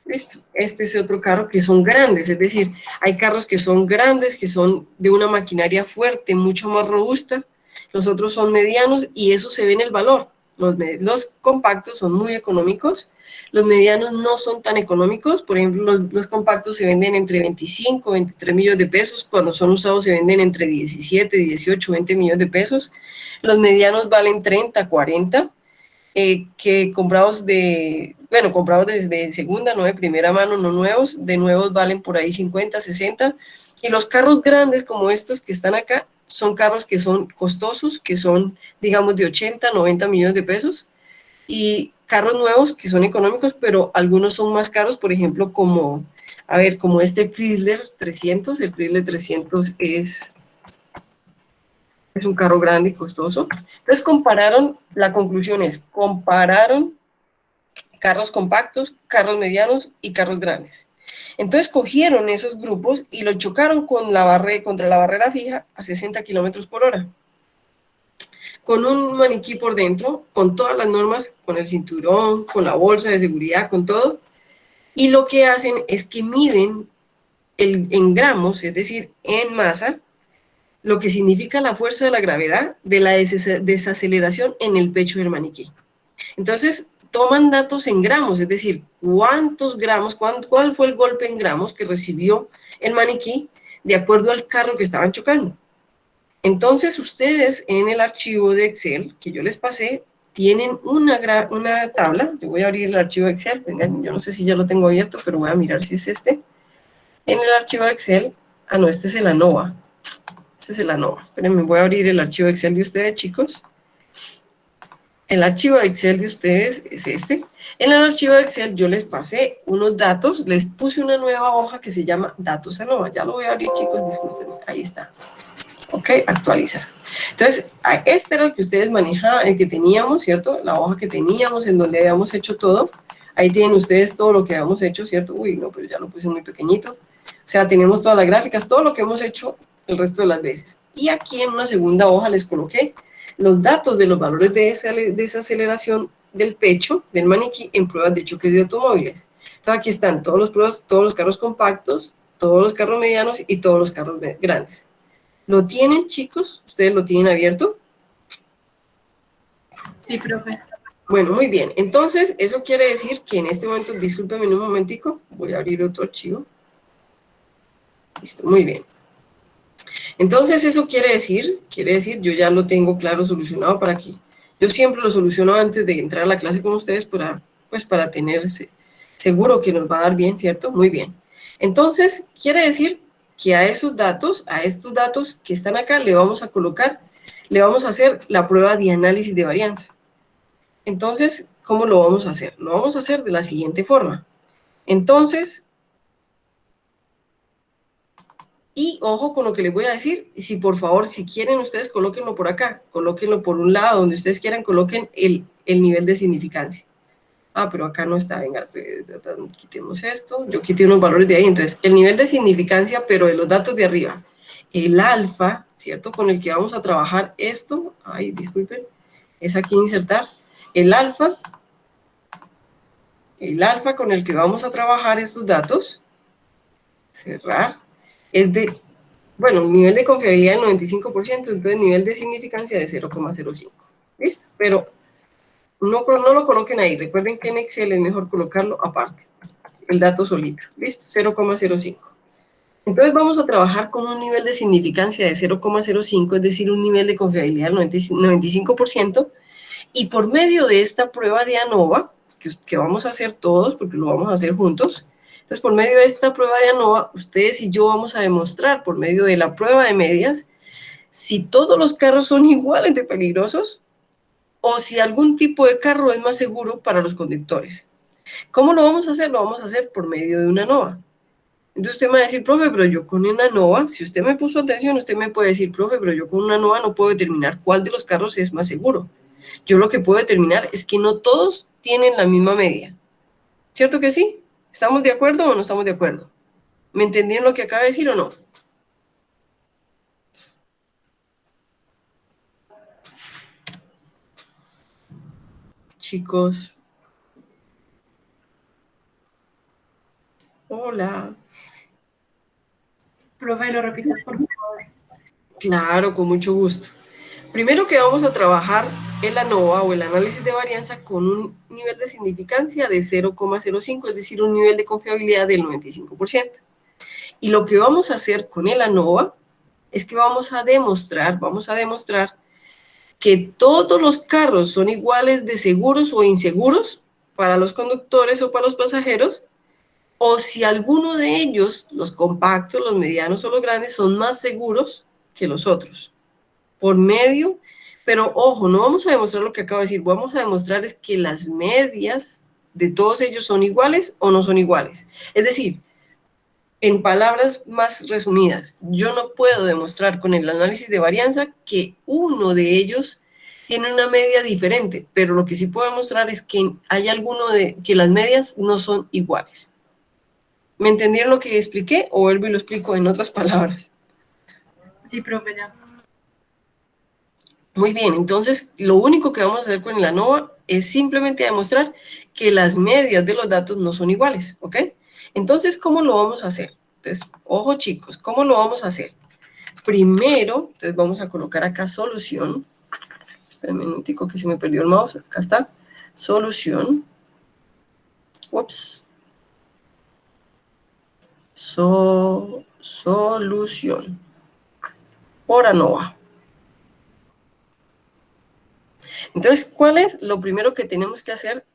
¿Listo? Este es otro carro que son grandes, es decir, hay carros que son grandes, que son de una maquinaria fuerte, mucho más robusta, los otros son medianos y eso se ve en el valor. Los compactos son muy económicos, los medianos no son tan económicos, por ejemplo, los compactos se venden entre 25, 23 millones de pesos, cuando son usados se venden entre 17, 18, 20 millones de pesos, los medianos valen 30, 40, que comprados desde segunda, no de primera mano, no nuevos, de nuevos valen por ahí 50, 60, y los carros grandes como estos que están acá, son carros que son costosos, que son, digamos, de 80, 90 millones de pesos, y carros nuevos que son económicos, pero algunos son más caros, por ejemplo, como este Chrysler 300, el Chrysler 300 es un carro grande y costoso. Entonces compararon carros compactos, carros medianos y carros grandes. Entonces cogieron esos grupos y los chocaron contra la barrera fija a 60 kilómetros por hora. Con un maniquí por dentro, con todas las normas, con el cinturón, con la bolsa de seguridad, con todo. Y lo que hacen es que miden en gramos, es decir, en masa, lo que significa la fuerza de la gravedad de la desaceleración en el pecho del maniquí. Entonces, toman datos en gramos, es decir, cuántos gramos, cuál fue el golpe en gramos que recibió el maniquí de acuerdo al carro que estaban chocando. Entonces, ustedes en el archivo de Excel que yo les pasé, tienen una tabla. Yo voy a abrir el archivo de Excel. Vengan, yo no sé si ya lo tengo abierto, pero voy a mirar si es este. En el archivo de Excel, no, este es el ANOVA. Este es el ANOVA. Espérenme, voy a abrir el archivo de Excel de ustedes, chicos. El archivo de Excel de ustedes es este. En el archivo de Excel yo les pasé unos datos, les puse una nueva hoja que se llama Datos ANOVA. Ya lo voy a abrir, chicos, disculpen. Ahí está. Ok, actualizar. Entonces, este era el que ustedes manejaban, el que teníamos, ¿cierto? La hoja que teníamos en donde habíamos hecho todo. Ahí tienen ustedes todo lo que habíamos hecho, ¿cierto? Uy, no, pero ya lo puse muy pequeñito. O sea, tenemos todas las gráficas, todo lo que hemos hecho el resto de las veces. Y aquí en una segunda hoja les coloqué los datos de los valores de desaceleración del pecho del maniquí en pruebas de choques de automóviles. Entonces, aquí están todos los carros compactos, todos los carros medianos y todos los carros grandes. ¿Lo tienen, chicos? ¿Ustedes lo tienen abierto? Sí, profe. Bueno, muy bien. Entonces, eso quiere decir que en este momento, discúlpenme un momentico, voy a abrir otro archivo. Listo, muy bien. Entonces, eso quiere decir, yo ya lo tengo claro solucionado para aquí. Yo siempre lo soluciono antes de entrar a la clase con ustedes para tenerse seguro que nos va a dar bien, ¿cierto? Muy bien. Entonces, quiere decir que a estos datos que están acá, le vamos a hacer la prueba de análisis de varianza. Entonces, ¿cómo lo vamos a hacer? Lo vamos a hacer de la siguiente forma. Entonces, y ojo con lo que les voy a decir, si por favor, si quieren ustedes, colóquenlo por acá, colóquenlo por un lado, donde ustedes quieran, coloquen el nivel de significancia. Pero acá no está, venga, quitemos esto, yo quité unos valores de ahí, entonces, el nivel de significancia, pero de los datos de arriba, el alfa, ¿cierto? Con el que vamos a trabajar esto, disculpen, es aquí insertar, el alfa con el que vamos a trabajar estos datos, cerrar, es de, nivel de confiabilidad del 95%, entonces nivel de significancia de 0,05. ¿Listo? Pero no lo coloquen ahí. Recuerden que en Excel es mejor colocarlo aparte, el dato solito. ¿Listo? 0,05. Entonces vamos a trabajar con un nivel de significancia de 0,05, es decir, un nivel de confiabilidad del 95%, y por medio de esta prueba de ANOVA, que vamos a hacer todos, porque lo vamos a hacer juntos. Entonces, por medio de esta prueba de ANOVA, ustedes y yo vamos a demostrar, por medio de la prueba de medias, si todos los carros son iguales de peligrosos o si algún tipo de carro es más seguro para los conductores. ¿Cómo lo vamos a hacer? Lo vamos a hacer por medio de una ANOVA. Entonces usted me va a decir, profe, pero yo con una ANOVA, si usted me puso atención, usted me puede decir, profe, pero yo con una ANOVA no puedo determinar cuál de los carros es más seguro. Yo lo que puedo determinar es que no todos tienen la misma media. ¿Cierto que sí? ¿Estamos de acuerdo o no estamos de acuerdo? ¿Me entendieron lo que acaba de decir o no? Chicos. Hola. Profe, lo repitas por favor. Claro, con mucho gusto. Primero que vamos a trabajar el ANOVA o el análisis de varianza con un nivel de significancia de 0,05, es decir, un nivel de confiabilidad del 95%. Y lo que vamos a hacer con el ANOVA es que vamos a demostrar que todos los carros son iguales de seguros o inseguros para los conductores o para los pasajeros, o si alguno de ellos, los compactos, los medianos o los grandes, son más seguros que los otros, por medio, pero ojo, no vamos a demostrar lo que acabo de decir, vamos a demostrar es que las medias de todos ellos son iguales o no son iguales. Es decir, en palabras más resumidas, yo no puedo demostrar con el análisis de varianza que uno de ellos tiene una media diferente, pero lo que sí puedo demostrar es que hay alguno de que las medias no son iguales. ¿Me entendieron lo que expliqué o vuelvo y lo explico en otras palabras? Sí, profe, ya. Muy bien, entonces lo único que vamos a hacer con la ANOVA es simplemente demostrar que las medias de los datos no son iguales, ¿ok? Entonces, ¿cómo lo vamos a hacer? Entonces, ojo chicos, ¿cómo lo vamos a hacer? Primero, entonces vamos a colocar acá solución. Espérenme un minutico que se me perdió el mouse. Acá está. Solución. Ups. Solución. Por ANOVA. Entonces, ¿cuál es? Lo primero que tenemos que hacer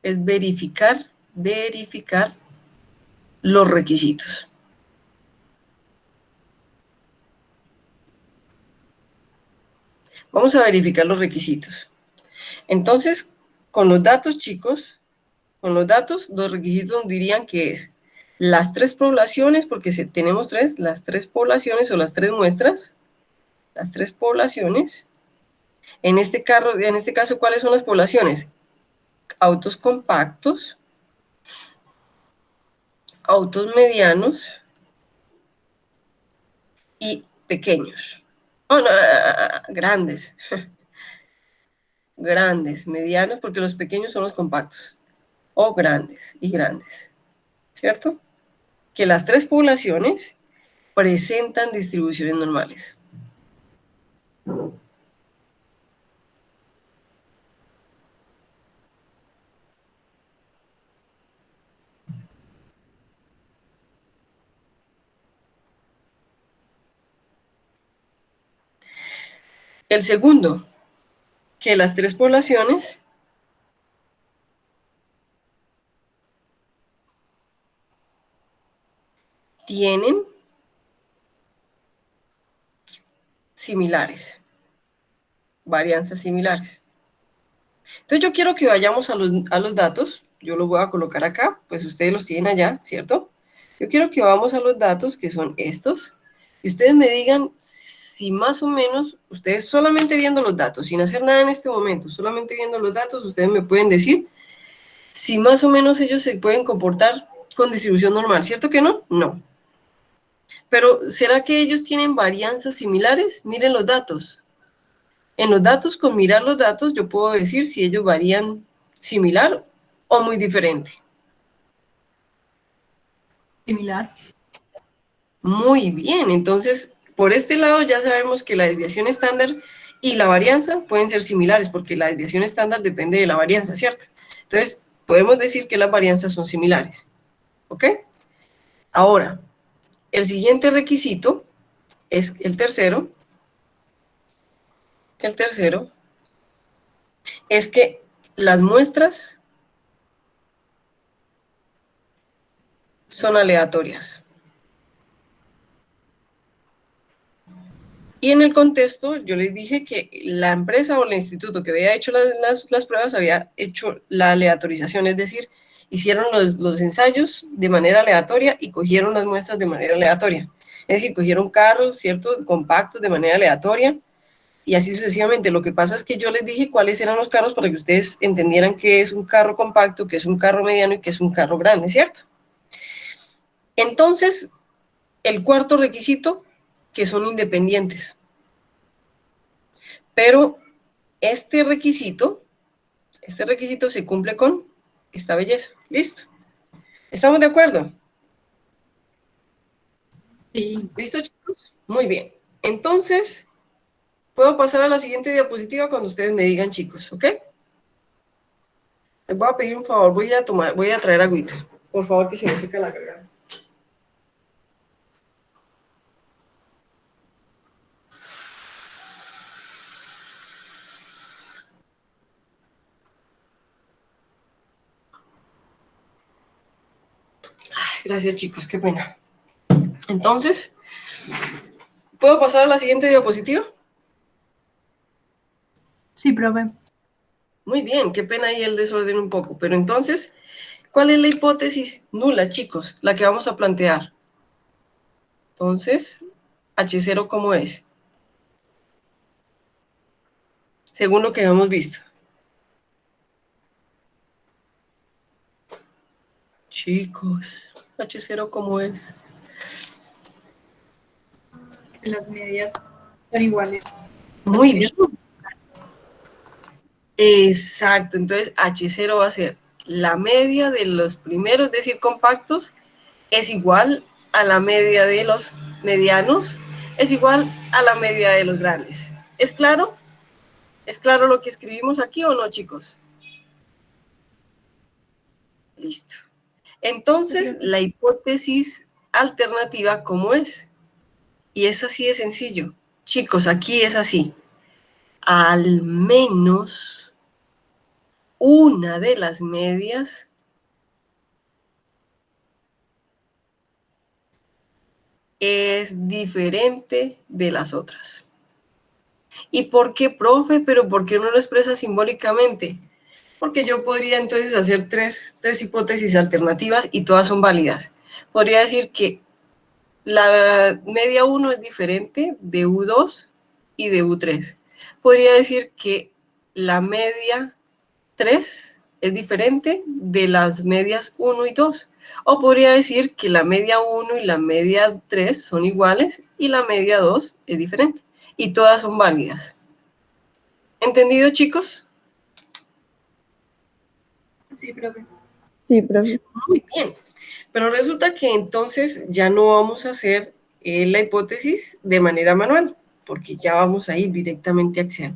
es verificar los requisitos. Vamos a verificar los requisitos. Entonces, con los datos, chicos, con los datos, los requisitos dirían que es las 3 poblaciones, porque tenemos 3, las 3 poblaciones o las 3 muestras, las 3 poblaciones. En este caso, ¿cuáles son las poblaciones? Autos compactos, autos medianos y pequeños. Oh, no, grandes. Grandes, medianos, porque los pequeños son los compactos. O grandes y grandes. ¿Cierto? Que las 3 poblaciones presentan distribuciones normales. El segundo, que las 3 poblaciones tienen similares, varianzas similares. Entonces yo quiero que vayamos a los datos, yo los voy a colocar acá, pues ustedes los tienen allá, ¿cierto? Yo quiero que vamos a los datos, que son estos, y ustedes me digan si más o menos, ustedes solamente viendo los datos, sin hacer nada en este momento, solamente viendo los datos, ustedes me pueden decir si más o menos ellos se pueden comportar con distribución normal, ¿cierto que no? No. Pero, ¿será que ellos tienen varianzas similares? Miren los datos. En los datos, con mirar los datos, yo puedo decir si ellos varían similar o muy diferente. Similar. Muy bien, entonces, por este lado ya sabemos que la desviación estándar y la varianza pueden ser similares, porque la desviación estándar depende de la varianza, ¿cierto? Entonces, podemos decir que las varianzas son similares. ¿Ok? Ahora, el siguiente requisito es el tercero. El tercero es que las muestras son aleatorias. Y en el contexto, yo les dije que la empresa o el instituto que había hecho las pruebas había hecho la aleatorización, es decir, hicieron los ensayos de manera aleatoria y cogieron las muestras de manera aleatoria. Es decir, cogieron carros, ¿cierto?, compactos de manera aleatoria y así sucesivamente. Lo que pasa es que yo les dije cuáles eran los carros para que ustedes entendieran qué es un carro compacto, qué es un carro mediano y qué es un carro grande, ¿cierto? Entonces, el cuarto requisito, que son independientes. Pero este requisito se cumple con esta belleza. ¿Listo? ¿Estamos de acuerdo? Sí. ¿Listo, chicos? Muy bien. Entonces, puedo pasar a la siguiente diapositiva cuando ustedes me digan, chicos, ¿ok? Les voy a pedir un favor, voy a traer agüita. Por favor, que se me seca la garganta. Ay, gracias, chicos, qué pena. Entonces, ¿puedo pasar a la siguiente diapositiva? Sí, profe. Muy bien, qué pena ahí el desorden un poco. Pero entonces, ¿cuál es la hipótesis nula, chicos? La que vamos a plantear. Entonces, H0, ¿cómo es? Según lo que hemos visto. Chicos, H0, ¿cómo es? Que las medias son iguales. Las Muy bien. medias. Exacto, entonces H0 va a ser la media de los primeros, es decir, compactos, es igual a la media de los medianos, es igual a la media de los grandes. ¿Es claro? ¿Es claro lo que escribimos aquí o no, chicos? Listo. Sí, Entonces, profe. la hipótesis alternativa, ¿cómo es? Y es así de sencillo. Chicos, aquí es así. Al menos una de las medias es diferente de las otras. ¿Y por qué, profe? ¿Pero por qué no lo expresa simbólicamente? Porque yo podría entonces hacer tres hipótesis alternativas y todas son válidas. Podría decir que la media 1 es diferente de U2 y de U3. Podría decir que la media 3 es diferente de las medias 1 y 2. O podría decir que la media 1 y la media 3 son iguales y la media 2 es diferente. Y todas son válidas. ¿Entendido, chicos? Sí, profe. Sí, profe. Muy bien. Pero resulta que entonces ya no vamos a hacer la hipótesis de manera manual, porque ya vamos a ir directamente a Excel.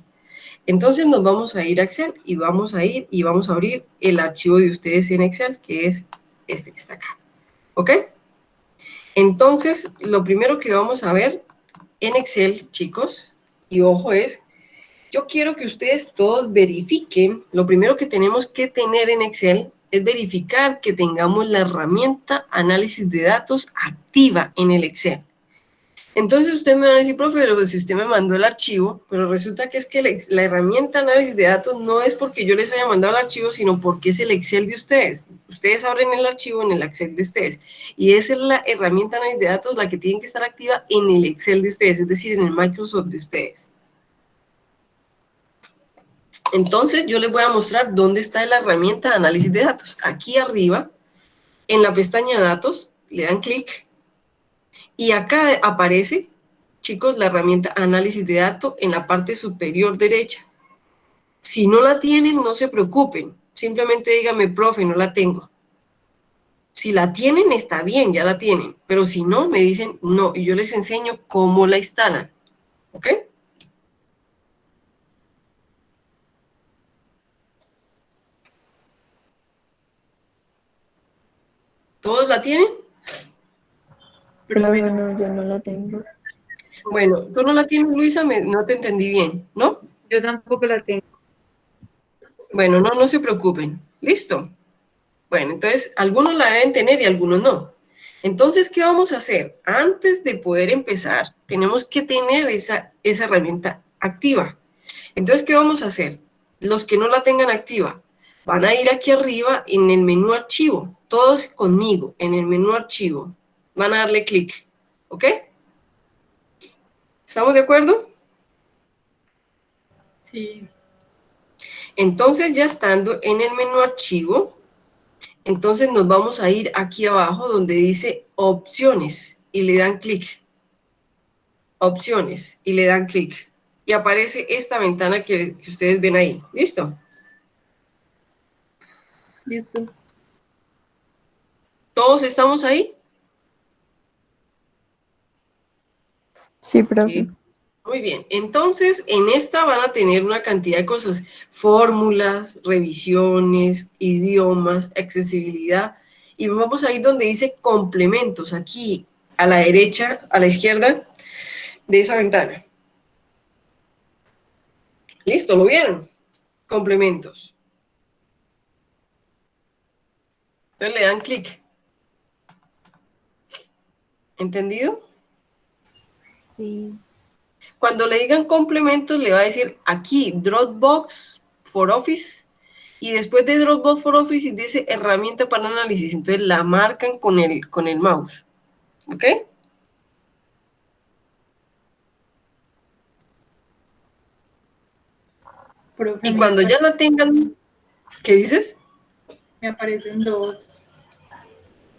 Entonces nos vamos a ir a Excel y vamos a ir y vamos a abrir el archivo de ustedes en Excel, que es este que está acá. ¿Ok? Entonces, lo primero que vamos a ver en Excel, chicos, y ojo es, yo quiero que ustedes todos verifiquen, lo primero que tenemos que tener en Excel es verificar que tengamos la herramienta análisis de datos activa en el Excel. Entonces usted me va a decir, profe, pero si usted me mandó el archivo, pero resulta que es que la herramienta análisis de datos no es porque yo les haya mandado el archivo, sino porque es el Excel de ustedes. Ustedes abren el archivo en el Excel de ustedes. Y esa es la herramienta análisis de datos la que tiene que estar activa en el Excel de ustedes, es decir, en el Microsoft de ustedes. Entonces yo les voy a mostrar dónde está la herramienta de análisis de datos. Aquí arriba, en la pestaña datos, le dan clic y acá aparece, chicos, la herramienta análisis de datos en la parte superior derecha. Si no la tienen, no se preocupen. Simplemente díganme, profe, no la tengo. Si la tienen, está bien, ya la tienen. Pero si no, me dicen no. Y yo les enseño cómo la instalan. ¿Ok? ¿Todos la tienen? Profe, Profe, no. no, yo no la tengo. Bueno, tú no la tienes, Luisa, no te entendí bien, ¿no? Yo tampoco la tengo. Bueno, no se preocupen. ¿Listo? Bueno, entonces, algunos la deben tener y algunos no. Entonces, ¿qué vamos a hacer? Antes de poder empezar, tenemos que tener esa herramienta activa. Entonces, ¿qué vamos a hacer? Los que no la tengan activa, van a ir aquí arriba en el menú archivo, todos conmigo, en el menú archivo. Van a darle clic, ¿ok? ¿Estamos de acuerdo? Sí. Entonces, ya estando en el menú archivo, entonces nos vamos a ir aquí abajo donde dice opciones y le dan clic. Opciones y le dan clic. Y aparece esta ventana que ustedes ven ahí. ¿Listo? Listo. ¿Todos estamos ahí? Sí, profe. Sí. Muy bien. Entonces, en esta van a tener una cantidad de cosas. Fórmulas, revisiones, idiomas, accesibilidad. Y vamos a ir donde dice complementos, aquí a la derecha, a la izquierda de esa ventana. ¿Listo? ¿Lo vieron? Complementos. Entonces le dan clic. ¿Entendido? Sí. Cuando le digan complementos, le va a decir aquí Dropbox for Office. Y después de Dropbox for Office dice herramienta para análisis. Entonces la marcan con el mouse. ¿Ok? Profe, Y cuando ya la tengan, ¿qué dices? me aparecen dos.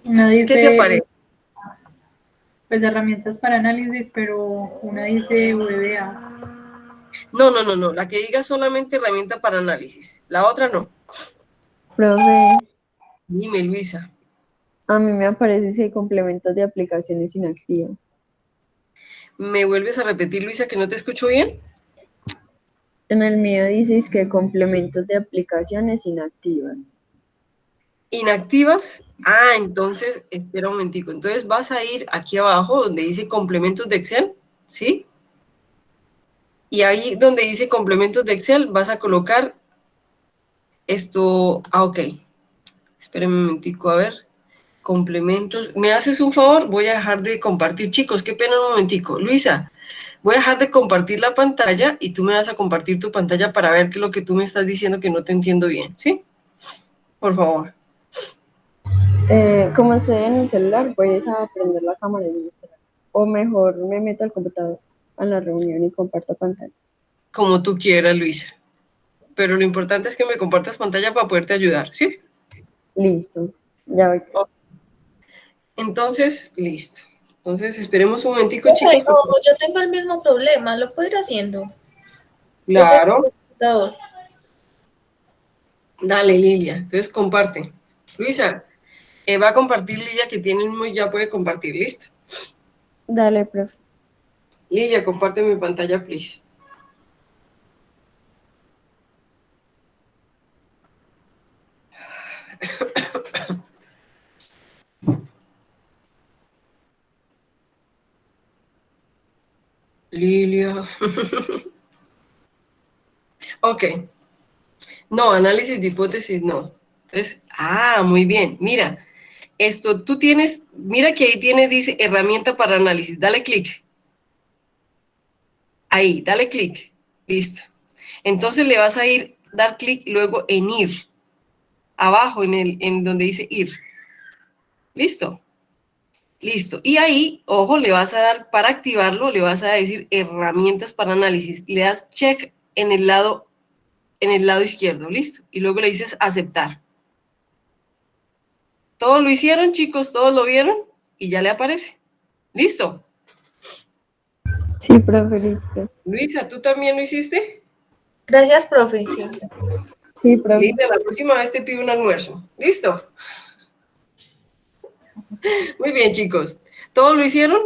Una ¿Qué te dice, aparece? pues, herramientas para análisis, pero una dice VBA. No. La que diga solamente herramienta para análisis. La otra no. Profe, Dime, Luisa. a mí me aparece ese complementos de aplicaciones inactivas. ¿Me vuelves a repetir, Luisa, que no te escucho bien? En el mío dices que complementos de aplicaciones inactivas. Inactivas. Ah, entonces, espera un momentico. Entonces vas a ir aquí abajo donde dice complementos de Excel, ¿sí? Y ahí donde dice complementos de Excel vas a colocar esto. Ah, ok. Espérenme un momentico, a ver. Complementos. ¿Me haces un favor? Voy a dejar de compartir. Chicos, qué pena un momentico. Luisa, voy a dejar de compartir la pantalla y tú me vas a compartir tu pantalla para ver qué es lo que tú me estás diciendo que no te entiendo bien, ¿sí? Por favor. Como estoy en el celular, voy a prender la cámara y mostrar. O mejor me meto al computador a la reunión y comparto pantalla. Como tú quieras, Luisa. Pero lo importante es que me compartas pantalla para poderte ayudar, ¿sí? Listo. Ya voy. Entonces, listo. Entonces, esperemos un momentico, chicos. Profe, yo tengo el mismo problema, lo puedo ir haciendo. Yo soy Claro. computador. Dale, Lilia. Entonces, comparte. Luisa, va a compartir Lilia, que tiene el mismo y ya puede compartir. ¿Listo? Dale, profe. Lilia, comparte mi pantalla, please. Lilia. Ok. No, análisis de hipótesis, no. Entonces, muy bien. Mira, esto tú tienes, mira que ahí tiene, dice herramienta para análisis. Dale clic. Ahí, dale clic. Listo. Entonces le vas a dar clic luego en ir. Abajo en donde dice ir. Listo. Listo. Y ahí, ojo, le vas a dar, para activarlo, le vas a decir herramientas para análisis. Le das check en el lado izquierdo, listo. Y luego le dices aceptar. Todos lo hicieron, chicos, todos lo vieron y ya le aparece. ¿Listo? Sí, profe, listo. Luisa, ¿tú también lo hiciste? Gracias, profe. Sí. Sí, profe. Listo, la próxima vez te pido un almuerzo. ¿Listo? Muy bien, chicos. ¿Todos lo hicieron?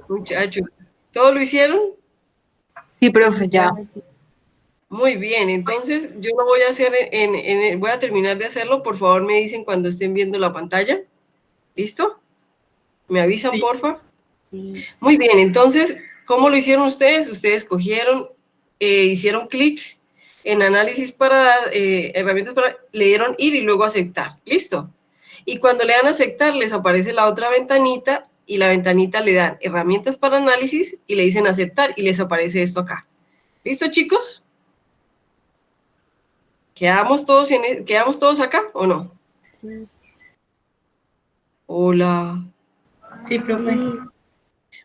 Muchachos, ¿todos lo hicieron? Sí, profe, ya. Muy bien, entonces yo lo voy a hacer voy a terminar de hacerlo. Por favor, me dicen cuando estén viendo la pantalla. ¿Listo? ¿Me avisan, Sí. porfa? Sí. Muy bien, entonces, ¿cómo lo hicieron ustedes? Ustedes cogieron, hicieron clic En análisis para, herramientas para, le dieron ir y luego aceptar, ¿listo? Y cuando le dan a aceptar, les aparece la otra ventanita y la ventanita le dan herramientas para análisis y le dicen aceptar y les aparece esto acá. ¿Listo, chicos? ¿Quedamos todos acá o no? Sí. Sí, Hola. profe. Sí.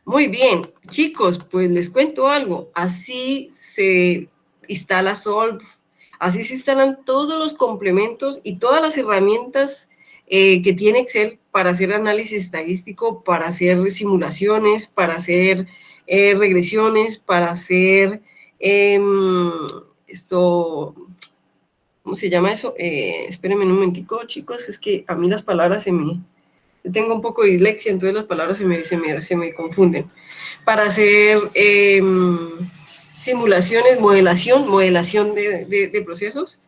Muy bien, chicos, pues les cuento algo. Así se instala Solve, así se instalan todos los complementos y todas las herramientas que tiene Excel para hacer análisis estadístico, para hacer simulaciones, para hacer regresiones, para hacer esto, ¿cómo se llama eso? Espérenme un momentico, chicos, es que a mí las palabras tengo un poco de dislexia, entonces las palabras se me confunden. Para hacer simulaciones, modelación de procesos.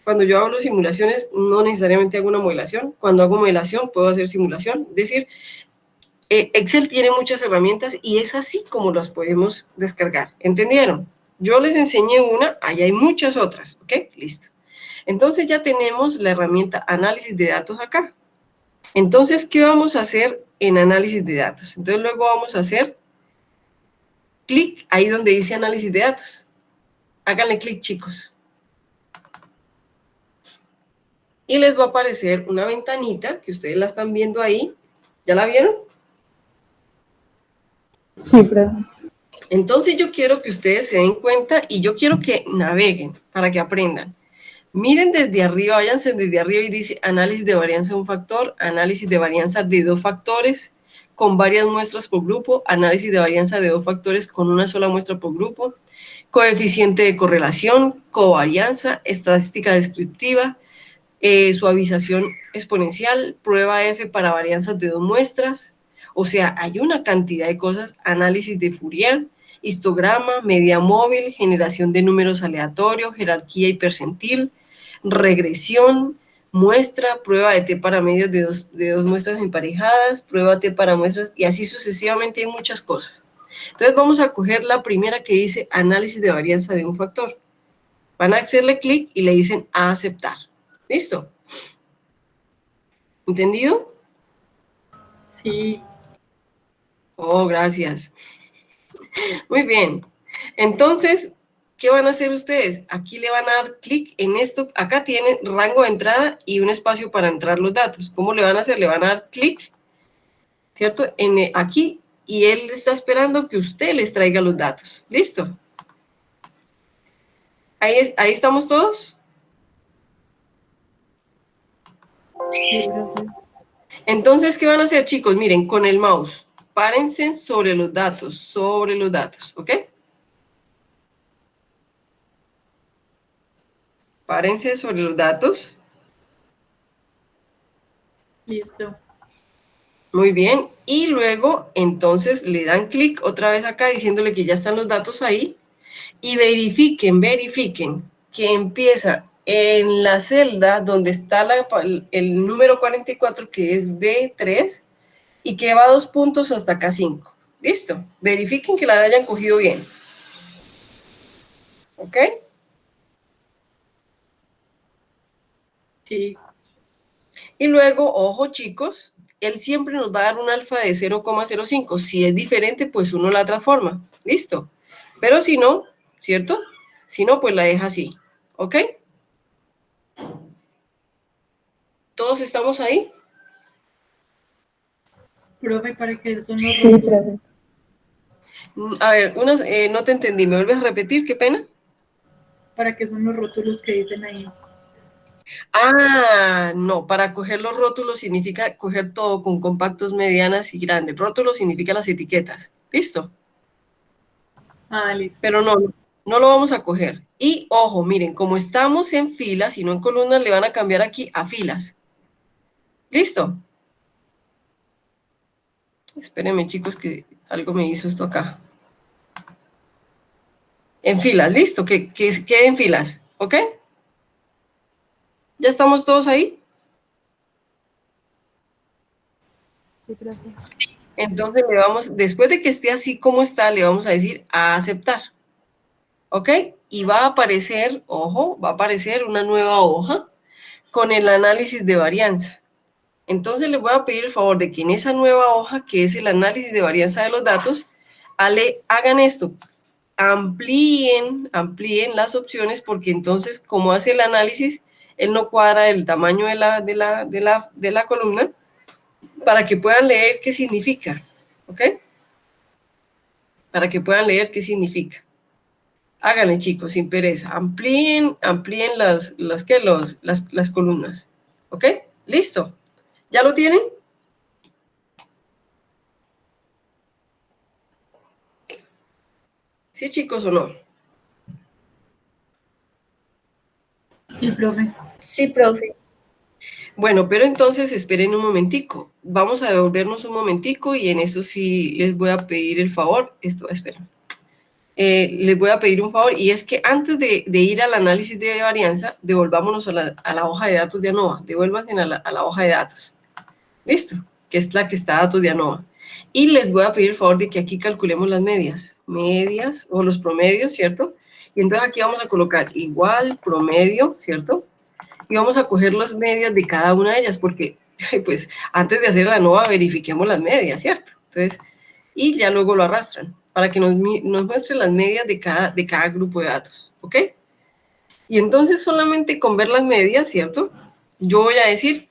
Cuando yo hablo de simulaciones, no necesariamente hago una modelación. Cuando hago modelación, puedo hacer simulación. Es decir, Excel tiene muchas herramientas y es así como las podemos descargar. ¿Entendieron? Yo les enseñé una, ahí hay muchas otras, ¿ok? Listo. Entonces ya tenemos la herramienta análisis de datos acá. Entonces, ¿qué vamos a hacer en análisis de datos? Entonces luego vamos a hacer clic ahí donde dice análisis de datos. Háganle clic, chicos. Y les va a aparecer una ventanita que ustedes la están viendo ahí. ¿Ya la vieron? Sí, profe. Entonces yo quiero que ustedes se den cuenta y yo quiero que naveguen para que aprendan. Miren desde arriba, váyanse desde arriba y dice análisis de varianza de un factor, análisis de varianza de dos factores con varias muestras por grupo, análisis de varianza de dos factores con una sola muestra por grupo, coeficiente de correlación, covarianza, estadística descriptiva, suavización exponencial, prueba F para varianzas de dos muestras. O sea, hay una cantidad de cosas, análisis de Fourier, histograma, media móvil, generación de números aleatorios, jerarquía y percentil, regresión, muestra, prueba de T para medios de dos muestras emparejadas, prueba T para muestras, y así sucesivamente hay muchas cosas. Entonces vamos a coger la primera que dice análisis de varianza de un factor. Van a hacerle clic y le dicen a aceptar. ¿Listo? ¿Entendido? Sí, Oh, gracias. Muy bien. Entonces, ¿qué van a hacer ustedes? Aquí le van a dar clic en esto. Acá tienen rango de entrada y un espacio para entrar los datos. ¿Cómo le van a hacer? Le van a dar clic, ¿cierto? Aquí, y él está esperando que usted les traiga los datos. ¿Listo? Ahí estamos todos. Sí, profe. Entonces, ¿qué van a hacer, chicos? Miren, con el mouse, párense sobre los datos, ¿ok? Párense sobre los datos. listo. Muy bien. Y luego, entonces, le dan clic otra vez acá diciéndole que ya están los datos ahí. Y verifiquen que empieza en la celda donde está el número 44, que es B3, y que va 2 puntos hasta K5. ¿Listo? Verifiquen que la hayan cogido bien. ¿Ok? Sí, Y luego, ojo chicos, él siempre nos va a dar un alfa de 0,05. Si es diferente, pues uno la transforma. ¿Listo? Pero si no, ¿cierto? Si no, pues la deja así. ¿Ok? ¿Todos estamos ahí? profe, ¿para qué son los Sí, rótulos? profe. A ver, no te entendí. ¿Me vuelves a repetir? Qué pena. ¿Para qué son los rótulos que dicen ahí? Ah, no, para coger los rótulos significa coger todo con compactos, medianas y grandes. Rótulos significa las etiquetas. ¿Listo? Ah, listo. Pero no lo vamos a coger. Y ojo, miren, como estamos en filas y no en columnas, le van a cambiar aquí a filas. ¿Listo? Espérenme, chicos, que algo me hizo esto acá. En filas, listo, que quede en filas, ¿ok? ¿Ya estamos todos ahí? Sí, profe. Entonces después de que esté así como está, le vamos a decir a aceptar. ¿ok? Y va a aparecer, ojo, va a aparecer una nueva hoja con el análisis de varianza. Entonces les voy a pedir el favor de que en esa nueva hoja, que es el análisis de varianza de los datos, hagan esto, amplíen las opciones, porque entonces, como hace el análisis, él no cuadra el tamaño de la columna, para que puedan leer qué significa, ¿ok? Para que puedan leer qué significa. Háganle, chicos, sin pereza. Amplíen las columnas, ¿ok? ¿Listo? ¿Ya lo tienen? ¿Sí, chicos, o no? Sí, profe. Sí, profe. Bueno, pero entonces esperen un momentico. Vamos a devolvernos un momentico y en eso sí les voy a pedir el favor. Esperen. Les voy a pedir un favor, y es que antes de ir al análisis de varianza, devolvámonos a la hoja de datos de ANOVA. Devuélvanse a la hoja de datos. ¿Listo? Que es la que está datos de ANOVA. Y les voy a pedir el favor de que aquí calculemos las medias o los promedios, ¿cierto? Y entonces aquí vamos a colocar igual promedio, ¿cierto? Y vamos a coger las medias de cada una de ellas, porque pues antes de hacer la ANOVA verifiquemos las medias, ¿cierto? Entonces, y ya luego lo arrastran para que nos muestre las medias de cada grupo de datos, ¿ok? Y entonces solamente con ver las medias, ¿cierto? Yo voy a decir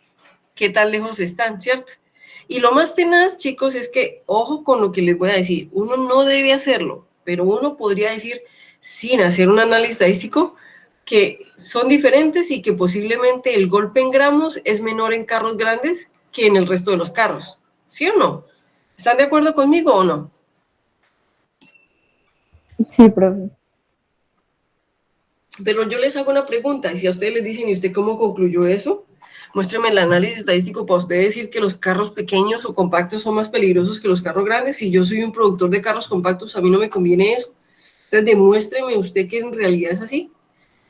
qué tan lejos están, ¿cierto? Y lo más tenaz, chicos, es que, ojo con lo que les voy a decir, uno no debe hacerlo, pero uno podría decir, sin hacer un análisis estadístico, que son diferentes y que posiblemente el golpe en gramos es menor en carros grandes que en el resto de los carros, ¿sí o no? ¿Están de acuerdo conmigo o no? Sí, profe. Pero yo les hago una pregunta, y si a ustedes les dicen, ¿y usted cómo concluyó eso? Muéstrame el análisis estadístico para usted decir que los carros pequeños o compactos son más peligrosos que los carros grandes. Si yo soy un productor de carros compactos, a mí no me conviene eso. Entonces, demuéstreme usted que en realidad es así.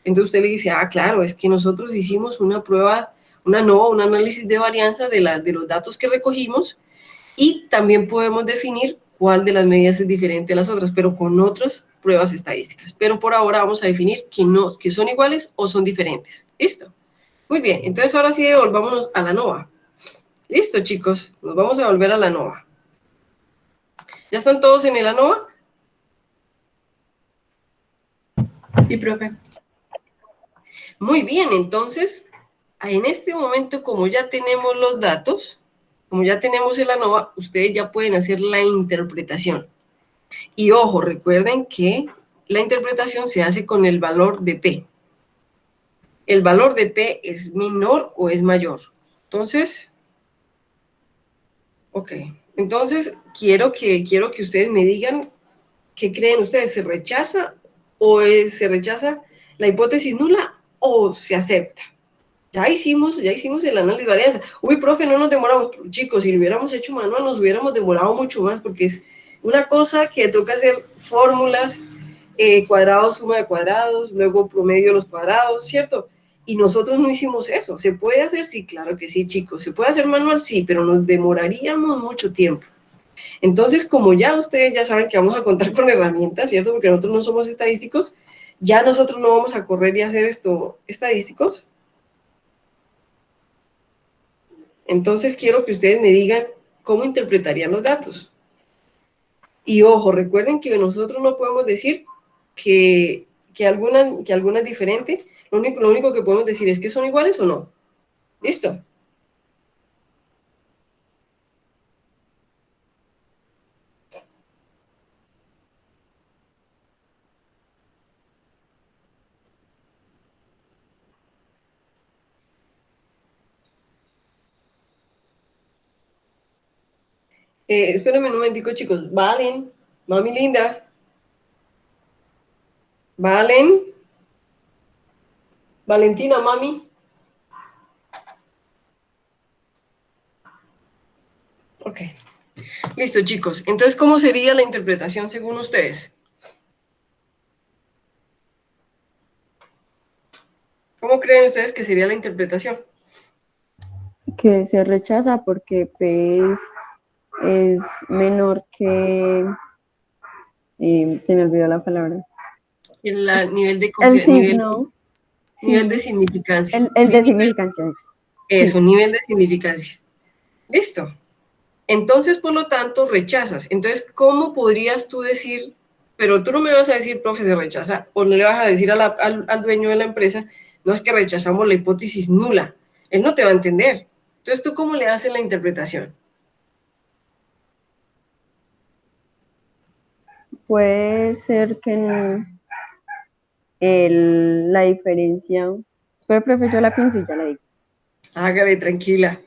Entonces usted le dice, ah, claro, es que nosotros hicimos una prueba, un análisis de varianza de los datos que recogimos, y también podemos definir cuál de las medidas es diferente a las otras, pero con otras pruebas estadísticas. Pero por ahora vamos a definir que son iguales o son diferentes. ¿Listo? Muy bien, entonces ahora sí volvámonos a la ANOVA. Listo, chicos, nos vamos a volver a la ANOVA. ¿Ya están todos en el ANOVA? Sí, profe. Muy bien, entonces, en este momento, como ya tenemos los datos, como ya tenemos el ANOVA, ustedes ya pueden hacer la interpretación. Y ojo, recuerden que la interpretación se hace con el valor de P. El valor de P es menor o es mayor. Entonces, ok. Entonces, quiero que ustedes me digan qué creen ustedes. ¿Se rechaza se rechaza la hipótesis nula o se acepta? Ya hicimos el análisis de varianza. Uy, profe, no nos demoramos. Chicos, si lo hubiéramos hecho manual, nos hubiéramos demorado mucho más, porque es una cosa que toca hacer fórmulas, cuadrados, suma de cuadrados, luego promedio de los cuadrados, ¿cierto? Y nosotros no hicimos eso. ¿Se puede hacer? Sí, claro que sí, chicos. ¿Se puede hacer manual? Sí, pero nos demoraríamos mucho tiempo. Entonces, como ya ustedes ya saben que vamos a contar con herramientas, ¿cierto? Porque nosotros no somos estadísticos, ya nosotros no vamos a correr y hacer esto estadísticos. Entonces, quiero que ustedes me digan cómo interpretarían los datos. Y ojo, recuerden que nosotros no podemos decir que alguna es diferente. Lo único que podemos decir es que son iguales o no. ¿Listo? Espérenme un momentico, chicos. Valen, mami linda. Valen. Valentina, mami. Ok. Listo, chicos. Entonces, ¿cómo sería la interpretación según ustedes? ¿Cómo creen ustedes que sería la interpretación? Que se rechaza porque P es menor que... se me olvidó la palabra. nivel de El nivel, signo, nivel de sí, significancia. el de significancia. Es Sí, un nivel de significancia. Listo. Entonces, por lo tanto, rechazas. Entonces, ¿cómo podrías tú decir, pero tú no me vas a decir, profe, se rechaza, o no le vas a decir al dueño de la empresa, no es que rechazamos la hipótesis nula? Él no te va a entender. Entonces, ¿tú cómo le haces la interpretación? puede ser que la diferencia. Espera, profe, yo la pienso y ya la digo. Hágale, tranquila.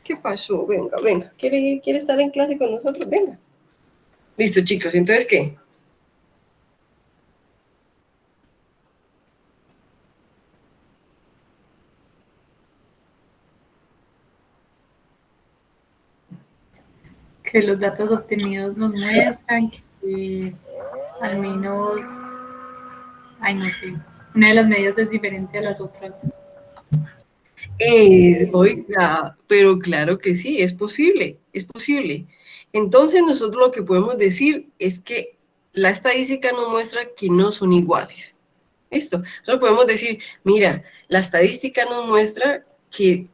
¿Qué pasó? Venga, venga. ¿Quiere estar en clase con nosotros? Venga. Listo, chicos. Entonces, ¿qué? Que los datos obtenidos nos muestran que al menos, ay, no sé, una de las medidas es diferente a las otras. Oiga, pero claro que sí, es posible, es posible. Entonces nosotros lo que podemos decir es que la estadística nos muestra que no son iguales. ¿Listo? Nosotros podemos decir, mira, la estadística nos muestra que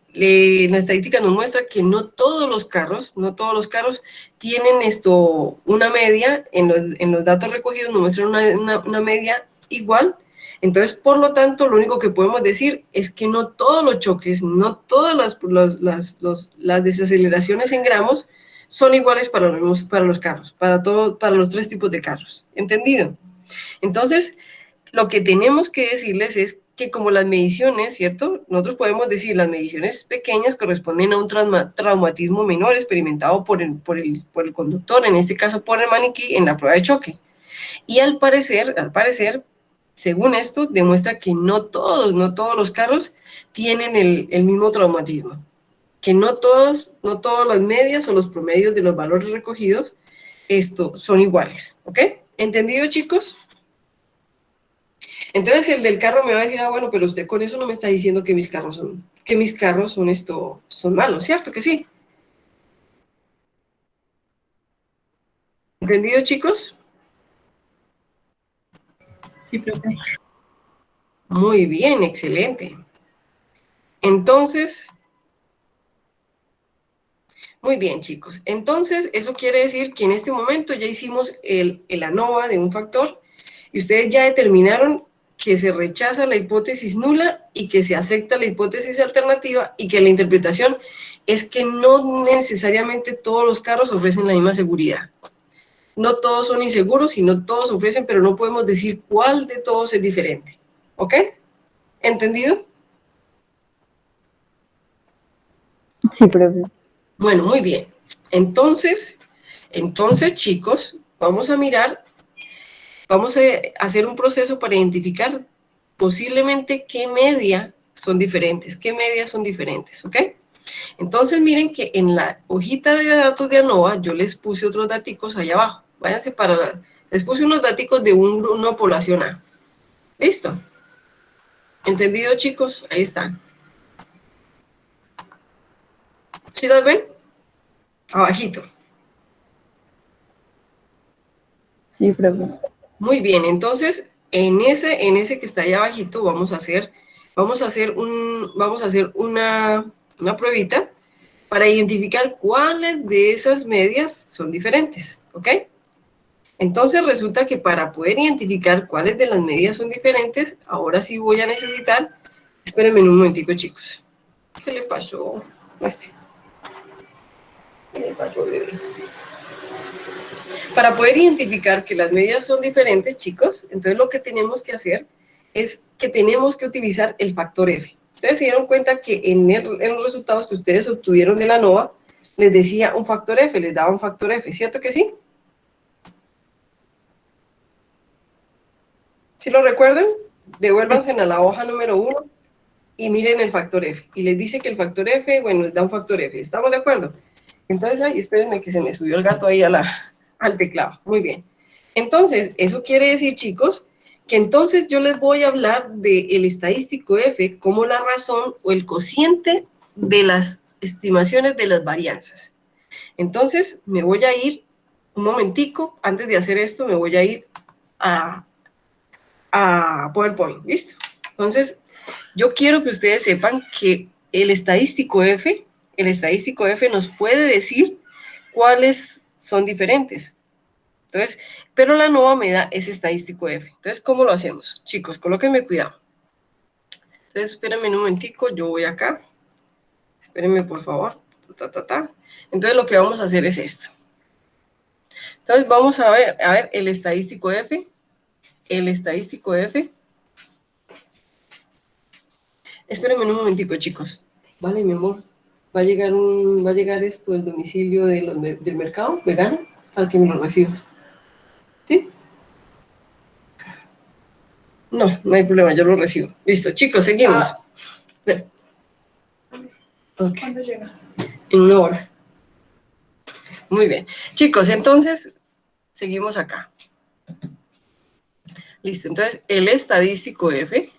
no todos los carros, tienen una media, en los datos recogidos nos muestran una media igual. Entonces, por lo tanto, lo único que podemos decir es que no todos los choques, no todas las desaceleraciones en gramos son iguales para los carros, para los tres tipos de carros. ¿Entendido? Entonces, lo que tenemos que decirles es que como las mediciones, ¿cierto? Nosotros podemos decir las mediciones pequeñas corresponden a un traumatismo menor experimentado por el conductor, en este caso por el maniquí, en la prueba de choque. Y al parecer, según esto, demuestra que no todos los carros tienen el mismo traumatismo. Que no todas las medias o los promedios de los valores recogidos son iguales. ¿Ok? ¿Entendido, chicos? Entonces el del carro me va a decir, bueno, pero usted con eso no me está diciendo que mis carros son malos, ¿cierto que sí? ¿Entendido, chicos? Sí, profe. Muy bien, excelente. Entonces, muy bien, chicos. Entonces, eso quiere decir que en este momento ya hicimos el ANOVA de un factor y ustedes ya determinaron que se rechaza la hipótesis nula y que se acepta la hipótesis alternativa y que la interpretación es que no necesariamente todos los carros ofrecen la misma seguridad. No todos son inseguros, sino todos ofrecen, pero no podemos decir cuál de todos es diferente. ¿Ok? ¿Entendido? Sí, profe. Bueno, muy bien. Entonces, chicos, vamos a hacer un proceso para identificar posiblemente qué medias son diferentes, ¿ok? Entonces, miren que en la hojita de datos de ANOVA yo les puse otros daticos allá abajo. Váyanse les puse unos daticos de una población A. ¿Listo? ¿Entendido, chicos? Ahí están. ¿Sí las ven? Abajito. Sí, profe. Muy bien, entonces en ese que está ahí abajito vamos a hacer una pruebita para identificar cuáles de esas medias son diferentes, ¿ok? Entonces resulta que para poder identificar cuáles de las medias son diferentes, ahora sí voy a necesitar, espérenme un momentico, chicos. ¿Qué le pasó? ¿Qué le pasó, bebé? Para poder identificar que las medidas son diferentes, chicos, entonces lo que tenemos que hacer es que tenemos que utilizar el factor F. Ustedes se dieron cuenta que en los resultados que ustedes obtuvieron de la ANOVA, les decía un factor F, les daba un factor F, ¿cierto que sí? ¿Sí lo recuerdan? Devuélvanse a la hoja número 1 y miren el factor F. Y les dice que el factor F, bueno, les da un factor F. ¿Estamos de acuerdo? Entonces, ay, espérenme que se me subió el gato ahí al teclado. Muy bien. Entonces, eso quiere decir, chicos, que entonces yo les voy a hablar del estadístico F como la razón o el cociente de las estimaciones de las varianzas. Entonces, me voy a ir un momentico, antes de hacer esto, me voy a ir a PowerPoint, ¿listo? Entonces, yo quiero que ustedes sepan que el estadístico F nos puede decir cuáles son diferentes. Entonces, pero la NOVA me da ese estadístico F. Entonces, ¿cómo lo hacemos? Chicos, colóquenme cuidado. Entonces, espérenme un momentico, yo voy acá. Espérenme, por favor. Entonces, lo que vamos a hacer es esto. Entonces, vamos a ver el estadístico F. El estadístico F. Espérenme un momentico, chicos. Vale, mi amor. Va a llegar esto, el domicilio del mercado vegano, para que me lo recibas. ¿Sí? No, no hay problema, yo lo recibo. Listo, chicos, seguimos. Okay. ¿Cuándo llega? En 1 hora. Muy bien. Chicos, entonces, seguimos acá. Listo, entonces, el estadístico F.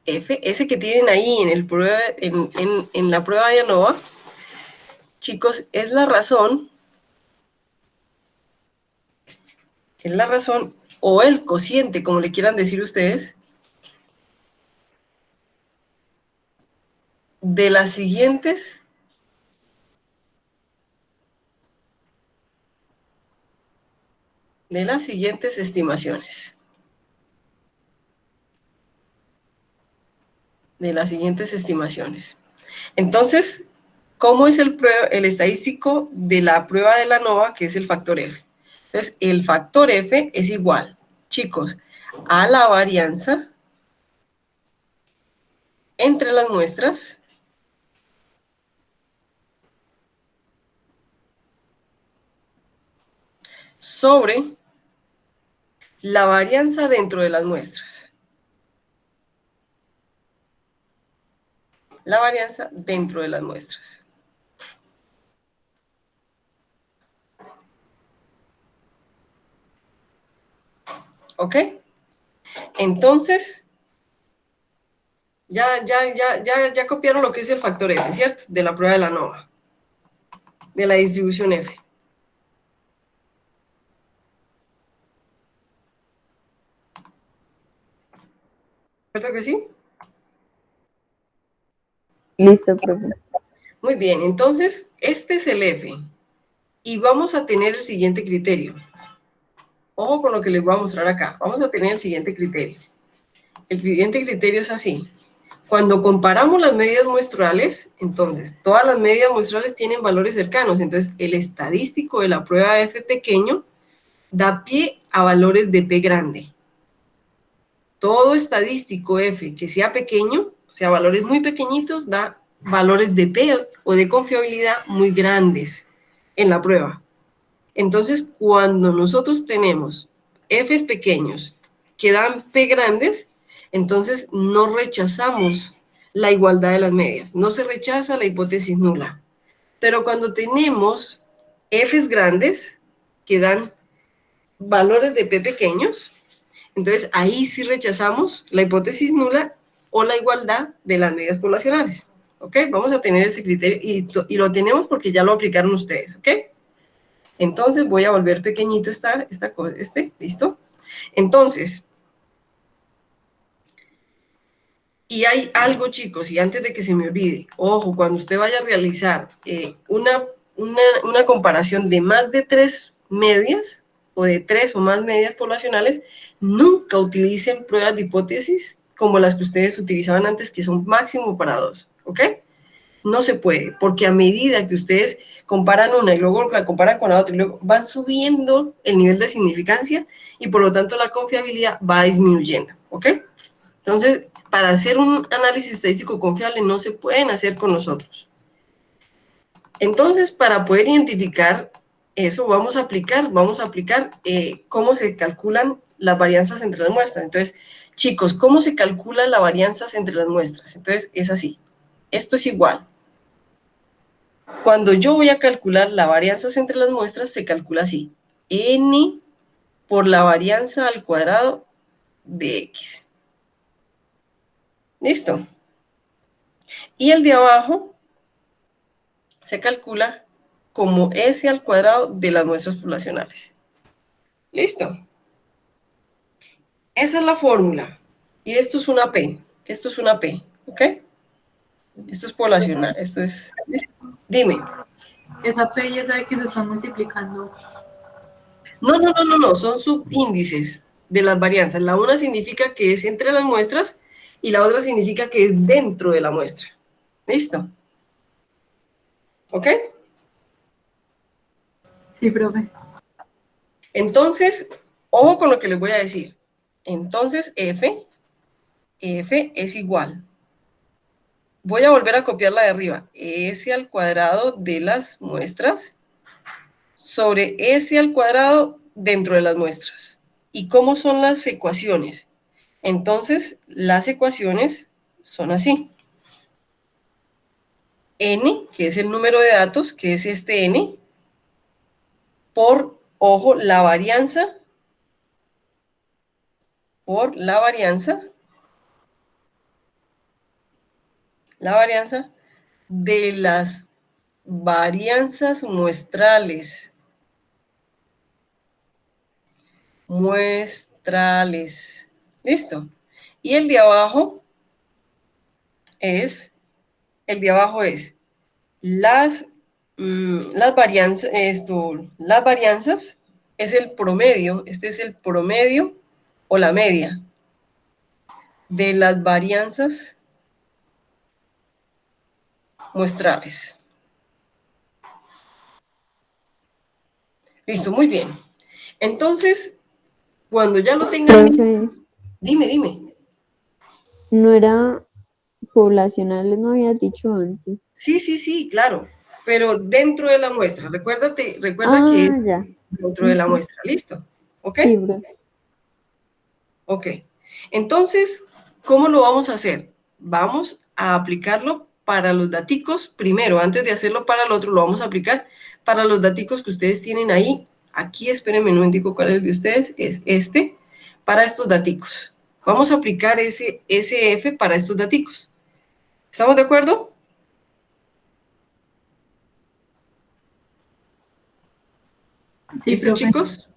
Ese que tienen ahí en la prueba de ANOVA, chicos, es la razón o el cociente, como le quieran decir ustedes, de las siguientes estimaciones. Entonces, ¿cómo es el estadístico de la prueba de la ANOVA, que es el factor F? Entonces, el factor F es igual, chicos, a la varianza entre las muestras sobre la varianza dentro de las muestras. La varianza dentro de las muestras. ¿Ok? Entonces, ya copiaron lo que es el factor F, ¿cierto? De la prueba de la ANOVA, de la distribución F. ¿Verdad que sí? Listo, profe. Muy bien, entonces, este es el F. Y vamos a tener el siguiente criterio. Ojo con lo que les voy a mostrar acá. Vamos a tener el siguiente criterio. El siguiente criterio es así. Cuando comparamos las medias muestrales, entonces, todas las medias muestrales tienen valores cercanos. Entonces, el estadístico de la prueba F pequeño da pie a valores de P grande. Todo estadístico F que sea pequeño, o sea, valores muy pequeñitos, da valores de P o de confiabilidad muy grandes en la prueba. Entonces, cuando nosotros tenemos F's pequeños que dan P grandes, entonces no rechazamos la igualdad de las medias, no se rechaza la hipótesis nula. Pero cuando tenemos F's grandes que dan valores de P pequeños, entonces ahí sí rechazamos la hipótesis nula o la igualdad de las medias poblacionales. ¿Ok? Vamos a tener ese criterio y lo tenemos porque ya lo aplicaron ustedes. ¿Ok? Entonces voy a volver pequeñito ¿listo? Entonces, y hay algo, chicos, y antes de que se me olvide, ojo, cuando usted vaya a realizar una comparación de más de 3 medias, o de 3 o más medias poblacionales, nunca utilicen pruebas de hipótesis como las que ustedes utilizaban antes, que son máximo para 2, ¿ok? No se puede, porque a medida que ustedes comparan una y luego la comparan con la otra, y luego van subiendo el nivel de significancia y por lo tanto la confiabilidad va disminuyendo, ¿ok? Entonces, para hacer un análisis estadístico confiable no se pueden hacer con nosotros. Entonces, para poder identificar eso, vamos a aplicar cómo se calculan las varianzas entre las muestras. Entonces, chicos, ¿cómo se calculan las varianzas entre las muestras? Entonces, es así. Esto es igual Cuando yo voy a calcular las varianzas entre las muestras, se calcula así. N por la varianza al cuadrado de X. ¿Listo? Y el de abajo se calcula como S al cuadrado de las muestras poblacionales. ¿Listo? Esa es la fórmula. Y esto es una P. Esto es una P. ¿Ok? Esto es poblacional. Esto es... ¿Listo? Dime. Esa P y esa X se están multiplicando. No. Son subíndices de las varianzas. La una significa que es entre las muestras y la otra significa que es dentro de la muestra. ¿Listo? ¿Ok? Sí, profe. Entonces, ojo con lo que les voy a decir. Entonces, F es igual. Voy a volver a copiar la de arriba. S al cuadrado de las muestras sobre S al cuadrado dentro de las muestras. ¿Y cómo son las ecuaciones? Entonces, las ecuaciones son así. N, que es el número de datos, que es este N, por, ojo, la varianza, de las varianzas muestrales. ¿Listo? Y el de abajo es las varianzas, es el promedio, este es el promedio o la media de las varianzas muestrales. Listo, muy bien. Entonces, cuando ya lo tengan, Profe, dime. no era poblacionales, no había dicho antes. Sí, claro, pero dentro de la muestra. Recuerda que es Ya. dentro de la muestra. ¿Listo? ¿Ok? Sí, profe. Ok. Entonces, ¿cómo lo vamos a hacer? Vamos a aplicarlo para los daticos primero. Antes de hacerlo para el otro, lo vamos a aplicar para los daticos que ustedes tienen ahí. Aquí, espérenme un momentico, ¿cuál es el de ustedes? Es este, para estos daticos. Vamos a aplicar ese SF para estos daticos. ¿Estamos de acuerdo? Sí, ¿Listo, profe. chicos?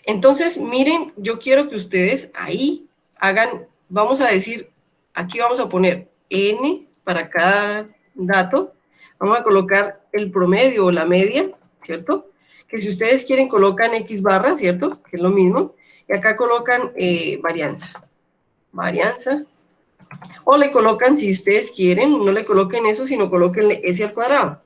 Entonces, miren, yo quiero que ustedes ahí hagan, vamos a decir, aquí vamos a poner N para cada dato, vamos a colocar el promedio o la media, ¿cierto? Que si ustedes quieren colocan X barra, ¿cierto? Que es lo mismo, y acá colocan varianza, o le colocan, si ustedes quieren, no le coloquen eso, sino colóquenle S al cuadrado.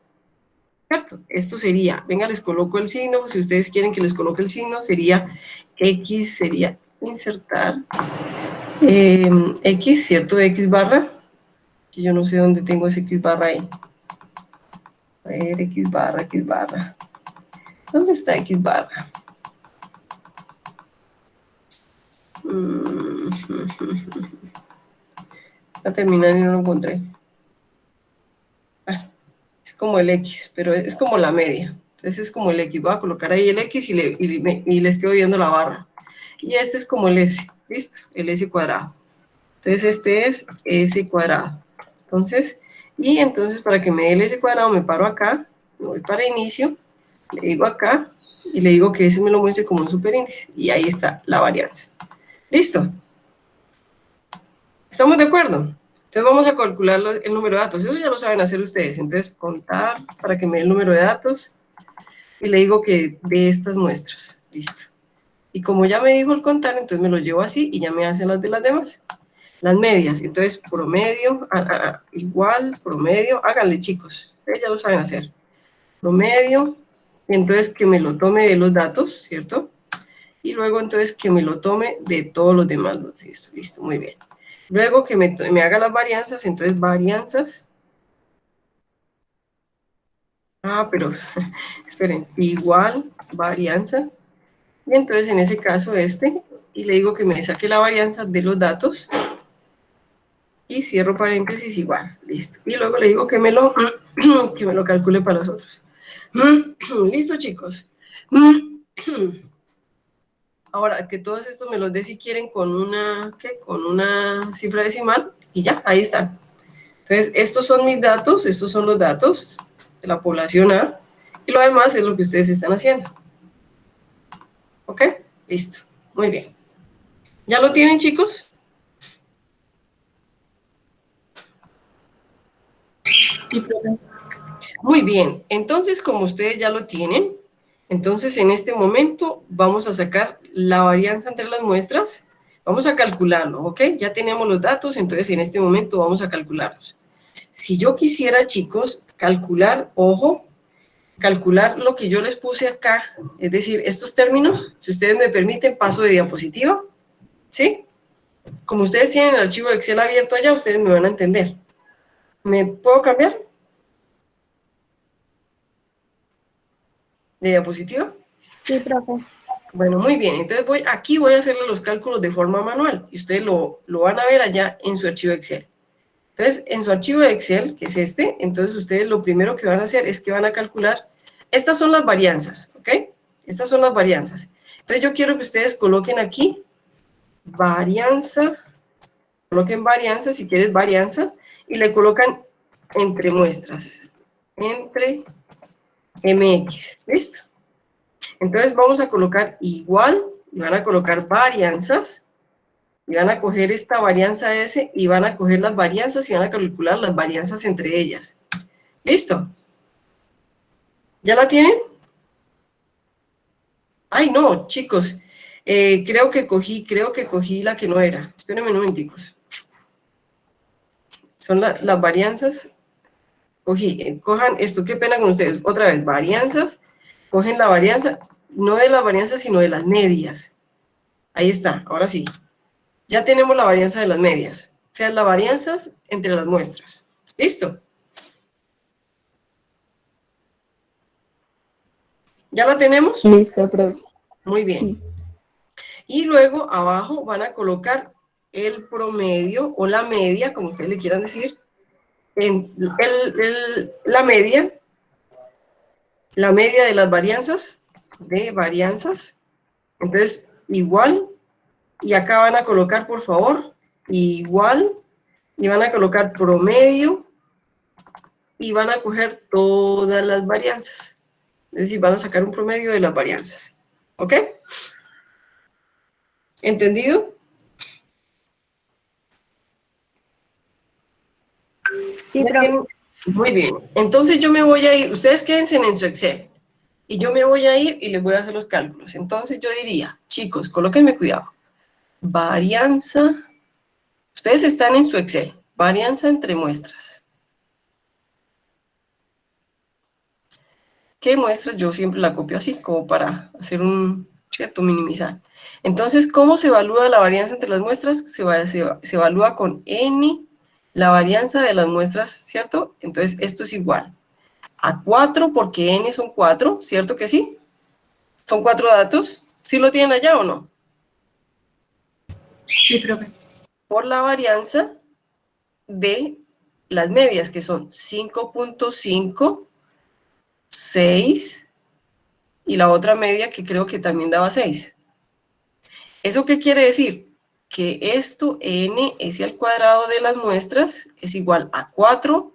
¿Cierto? Esto sería, venga, les coloco el signo, si ustedes quieren que les coloque el signo, sería X, sería insertar X, ¿cierto? X barra, que yo no sé dónde tengo ese X barra ahí. A ver, X barra. ¿Dónde está X barra? Va a terminar y no lo encontré. Ah, es como el X, pero es como la media. Entonces es como el X. Voy a colocar ahí el X y le estoy viendo la barra. Y este es como el S, ¿listo? El S cuadrado. Entonces este es S cuadrado. Entonces para que me dé el S cuadrado me paro acá, me voy para inicio, le digo acá y le digo que ese me lo muestre como un superíndice. Y ahí está la varianza. ¿Listo? ¿Estamos de acuerdo? Entonces vamos a calcular el número de datos. Eso ya lo saben hacer ustedes. Entonces contar para que me dé el número de datos y le digo que de estas muestras. Listo. Y como ya me dijo el contar, entonces me lo llevo así y ya me hacen las de las demás. Las medias, entonces promedio, igual, promedio, háganle chicos, ustedes ya lo saben hacer. Promedio, entonces que me lo tome de los datos, ¿cierto? Y luego entonces que me lo tome de todos los demás. Listo, muy bien. Luego que me haga las varianzas, entonces varianzas. Pero, esperen, igual, varianza. Y entonces en ese caso y le digo que me saque la varianza de los datos. y cierro paréntesis igual, listo. Y luego le digo que me lo calcule para los otros. Listo, chicos. Ahora, que todos estos me los dé si quieren con una cifra decimal, y ya, ahí están. Entonces, estos son mis datos, estos son los datos de la población A, y lo demás es lo que ustedes están haciendo. ¿Ok? Listo. Muy bien. ¿Ya lo tienen, chicos? Sí, profe. Muy bien. Entonces, como ustedes ya lo tienen, entonces en este momento vamos a sacar la varianza entre las muestras. Vamos a calcularlo, ¿ok? Ya tenemos los datos, entonces en este momento vamos a calcularlos. Si yo quisiera, chicos, calcular, ojo, calcular lo que yo les puse acá, es decir, estos términos, si ustedes me permiten, paso de diapositiva, ¿sí? Como ustedes tienen el archivo de Excel abierto allá, ustedes me van a entender. ¿Me puedo cambiar de diapositiva? Sí, profe. Bueno, muy bien. Entonces aquí voy a hacerle los cálculos de forma manual y ustedes lo van a ver allá en su archivo de Excel. Entonces, en su archivo de Excel, que es este, entonces ustedes lo primero que van a hacer es que van a calcular, estas son las varianzas, ¿ok? Estas son las varianzas. Entonces, yo quiero que ustedes coloquen aquí varianza, coloquen varianza, si quieres varianza, y le colocan entre muestras, entre MX, ¿listo? Entonces vamos a colocar igual, y van a colocar varianzas, y van a coger esta varianza S, y van a coger las varianzas, y van a calcular las varianzas entre ellas. ¿Listo? ¿Ya la tienen? Ay, no, chicos, creo que cogí la que no era. Espérenme un momenticos. Son las varianzas. Cojan esto, qué pena con ustedes. Otra vez, varianzas. Cogen la varianza, no de las varianzas, sino de las medias. Ahí está, ahora sí. Ya tenemos la varianza de las medias. O sea, las varianzas entre las muestras. ¿Listo? ¿Ya la tenemos? Listo, profe. Muy bien. Sí. Y luego abajo van a colocar el promedio o la media, como ustedes le quieran decir, en la media de las varianzas, entonces igual, y acá van a colocar, por favor, igual, y van a colocar promedio, y van a coger todas las varianzas, es decir, van a sacar un promedio de las varianzas, ¿ok? ¿Entendido? Sí, profe. Muy bien, entonces yo me voy a ir, ustedes quédense en su Excel, y yo me voy a ir y les voy a hacer los cálculos. Entonces yo diría, chicos, colóquenme cuidado, varianza, ustedes están en su Excel, varianza entre muestras. ¿Qué muestras? Yo siempre la copio así, como para hacer un, ¿cierto? Minimizar. Entonces, ¿cómo se evalúa la varianza entre las muestras? Se evalúa con n, la varianza de las muestras, ¿cierto? Entonces, esto es igual a 4, porque n son 4, ¿cierto que sí? Son 4 datos. ¿Sí lo tienen allá o no? Sí, profe. Por la varianza de las medias, que son 5.5, 6, y la otra media que creo que también daba 6. ¿Eso qué quiere decir? Que esto, n al cuadrado de las muestras, es igual a 4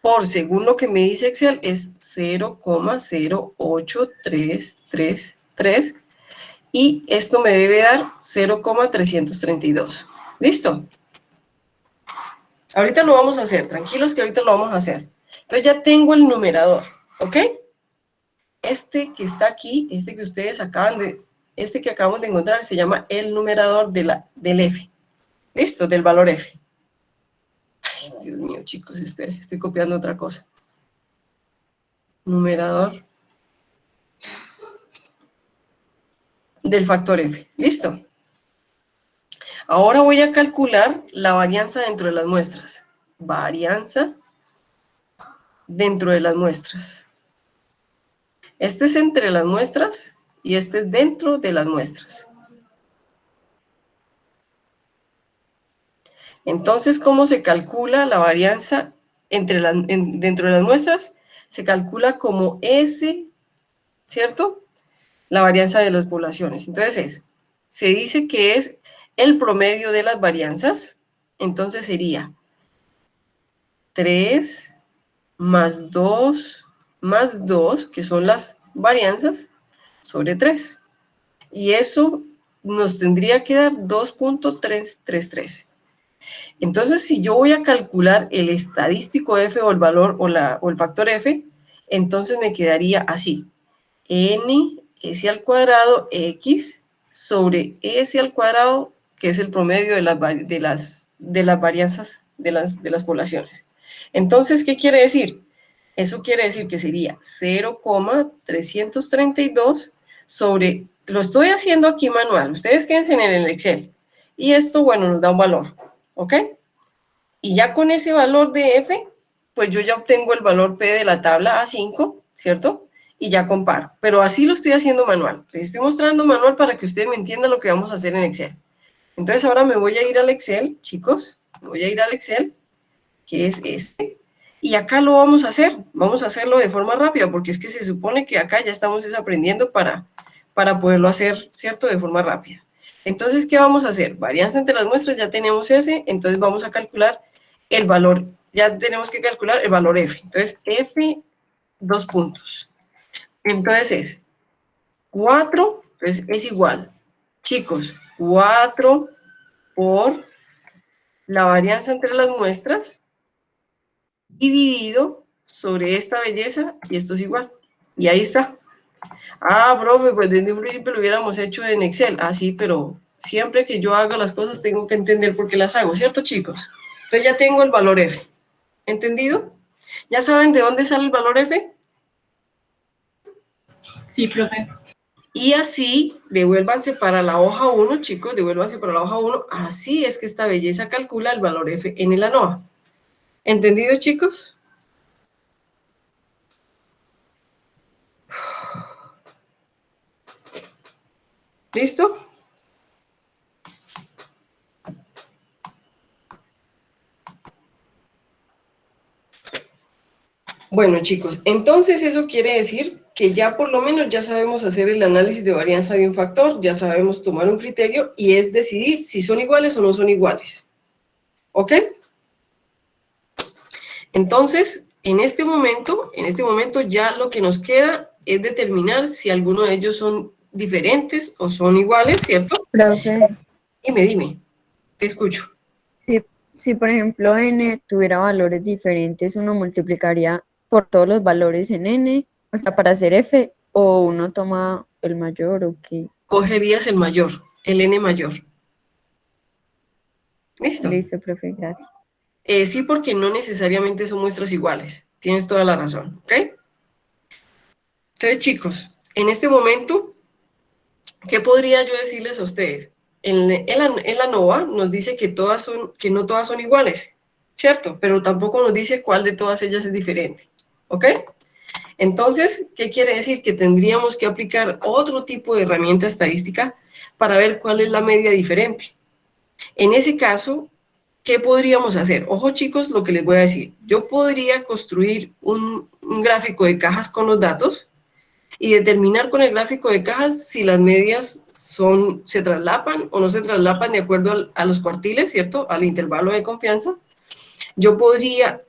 por, según lo que me dice Excel, es 0,08333, y esto me debe dar 0,332. ¿Listo? Ahorita lo vamos a hacer, tranquilos que ahorita lo vamos a hacer. Entonces ya tengo el numerador, ¿ok? Este que está aquí, este que ustedes este que acabamos de encontrar, se llama el numerador del F. ¿Listo? Del valor F. Ay, Dios mío, chicos, esperen, estoy copiando otra cosa. Numerador del factor F. ¿Listo? Ahora voy a calcular la varianza dentro de las muestras. Varianza dentro de las muestras. Este es entre las muestras y este es dentro de las muestras. Entonces, ¿cómo se calcula la varianza dentro de las muestras? Se calcula como S, ¿cierto? La varianza de las poblaciones. Entonces, se dice que es el promedio de las varianzas, entonces sería 3 más 2 más 2, que son las varianzas, sobre 3. Y eso nos tendría que dar 2.333. Entonces, si yo voy a calcular el estadístico F o el valor o el factor F, entonces me quedaría así. N S al cuadrado X sobre S al cuadrado, que es el promedio de las varianzas de las poblaciones. Entonces, ¿qué quiere decir? Eso quiere decir que sería 0,332 sobre, lo estoy haciendo aquí manual, ustedes quédense en el Excel. Y esto, bueno, nos da un valor, ¿ok? Y ya con ese valor de F, pues yo ya obtengo el valor P de la tabla A5, ¿cierto? Y ya comparo. Pero así lo estoy haciendo manual. Les estoy mostrando manual para que ustedes me entiendan lo que vamos a hacer en Excel. Entonces ahora me voy a ir al Excel, chicos. Me voy a ir al Excel, que es este. Y acá lo vamos a hacerlo de forma rápida, porque es que se supone que acá ya estamos aprendiendo para poderlo hacer, ¿cierto? De forma rápida. Entonces, ¿qué vamos a hacer? Varianza entre las muestras, ya tenemos ese, entonces vamos a calcular el valor, ya tenemos que calcular el valor F. Entonces, F, 2 puntos. Entonces es 4, entonces es igual, chicos, 4 por la varianza entre las muestras, dividido sobre esta belleza, y esto es igual. Y ahí está. Ah, profe, pues desde un principio lo hubiéramos hecho en Excel. Ah, sí, pero siempre que yo haga las cosas tengo que entender por qué las hago, ¿cierto, chicos? Entonces ya tengo el valor F. ¿Entendido? ¿Ya saben de dónde sale el valor F? Sí, profe. Y así, devuélvanse para la hoja 1, chicos, devuélvanse para la hoja 1. Así es que esta belleza calcula el valor F en el ANOVA. ¿Entendido, chicos? ¿Listo? Bueno, chicos, entonces eso quiere decir que ya por lo menos ya sabemos hacer el análisis de varianza de un factor, ya sabemos tomar un criterio y es decidir si son iguales o no son iguales. ¿Ok? Entonces, en este momento ya lo que nos queda es determinar si alguno de ellos son diferentes o son iguales, ¿cierto? Profe, Dime, te escucho. si por ejemplo n tuviera valores diferentes, uno multiplicaría por todos los valores en n, o sea, para hacer f, o uno toma el mayor, o qué. Cogerías el mayor, el n mayor. ¿Listo? Listo, profe, gracias. Sí, porque no necesariamente son muestras iguales. Tienes toda la razón, ¿ok? Entonces, chicos, en este momento, ¿qué podría yo decirles a ustedes? En la NOVA nos dice que no todas son iguales, ¿cierto? Pero tampoco nos dice cuál de todas ellas es diferente, ¿ok? Entonces, ¿qué quiere decir? Que tendríamos que aplicar otro tipo de herramienta estadística para ver cuál es la media diferente. En ese caso, ¿qué podríamos hacer? Ojo, chicos, lo que les voy a decir. Yo podría construir un gráfico de cajas con los datos y determinar con el gráfico de cajas si las medias se traslapan o no se traslapan de acuerdo a los cuartiles, ¿cierto? Al intervalo de confianza. Yo podría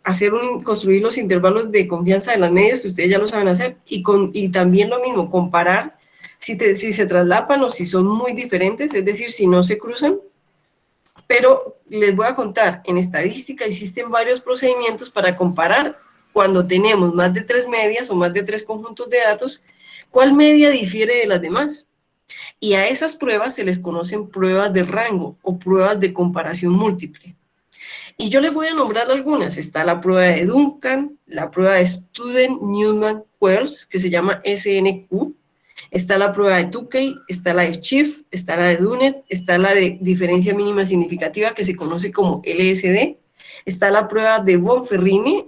construir los intervalos de confianza de las medias, que ustedes ya lo saben hacer, y también lo mismo, comparar si se traslapan o si son muy diferentes, es decir, si no se cruzan. Pero les voy a contar, en estadística existen varios procedimientos para comparar cuando tenemos más de 3 medias o más de 3 conjuntos de datos, cuál media difiere de las demás. Y a esas pruebas se les conocen pruebas de rango o pruebas de comparación múltiple. Y yo les voy a nombrar algunas. Está la prueba de Duncan, la prueba de Student-Newman-Wells, que se llama SNQ. Está la prueba de Tukey, está la de Schiff, está la de Dunet, está la de diferencia mínima significativa, que se conoce como LSD. Está la prueba de Bonferrine.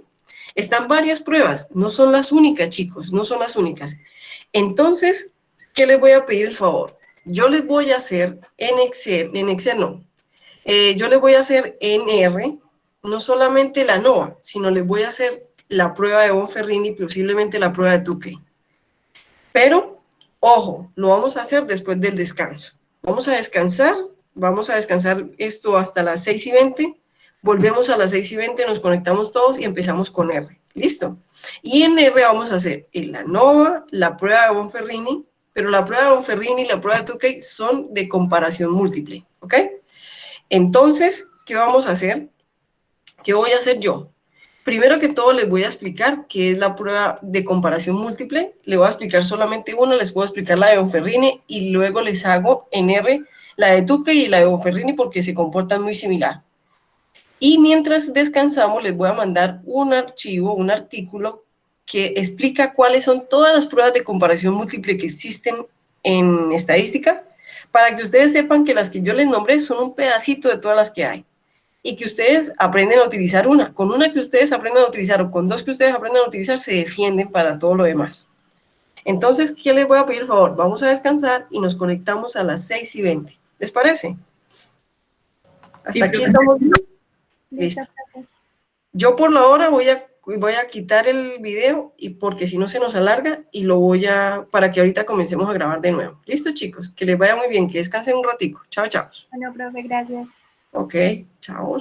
Están varias pruebas, no son las únicas, chicos, no son las únicas. Entonces, ¿qué les voy a pedir el favor? Yo les voy a hacer en Excel no, Yo les voy a hacer en R, no solamente la NOVA, sino les voy a hacer la prueba de Bonferrini y posiblemente la prueba de Tukey. Pero, ojo, lo vamos a hacer después del descanso. Vamos a descansar esto hasta las 6:20, volvemos a las 6:20, nos conectamos todos y empezamos con R. ¿Listo? Y en R vamos a hacer en la NOVA, la prueba de Bonferrini, pero la prueba de Bonferrini y la prueba de Tukey son de comparación múltiple, ¿ok? Entonces, ¿qué vamos a hacer? ¿Qué voy a hacer yo? Primero que todo les voy a explicar qué es la prueba de comparación múltiple. Le voy a explicar solamente una, les puedo explicar la de Bonferrini y luego les hago en R la de Tukey y la de Bonferrini porque se comportan muy similar. Y mientras descansamos les voy a mandar un archivo, un artículo que explica cuáles son todas las pruebas de comparación múltiple que existen en estadística para que ustedes sepan que las que yo les nombré son un pedacito de todas las que hay. Y que ustedes aprenden a utilizar una. Con una que ustedes aprendan a utilizar o con dos que ustedes aprendan a utilizar, se defienden para todo lo demás. Entonces, ¿qué les voy a pedir, por favor? Vamos a descansar y nos conectamos a las 6:20. ¿Les parece? Hasta Sí, aquí profe. estamos bien. Listo. Yo por la hora voy a quitar el video y porque si no se nos alarga y lo para que ahorita comencemos a grabar de nuevo. ¿Listo, chicos? Que les vaya muy bien, que descansen un ratico. Chao, chao. Bueno, profe, gracias. Ok, chao.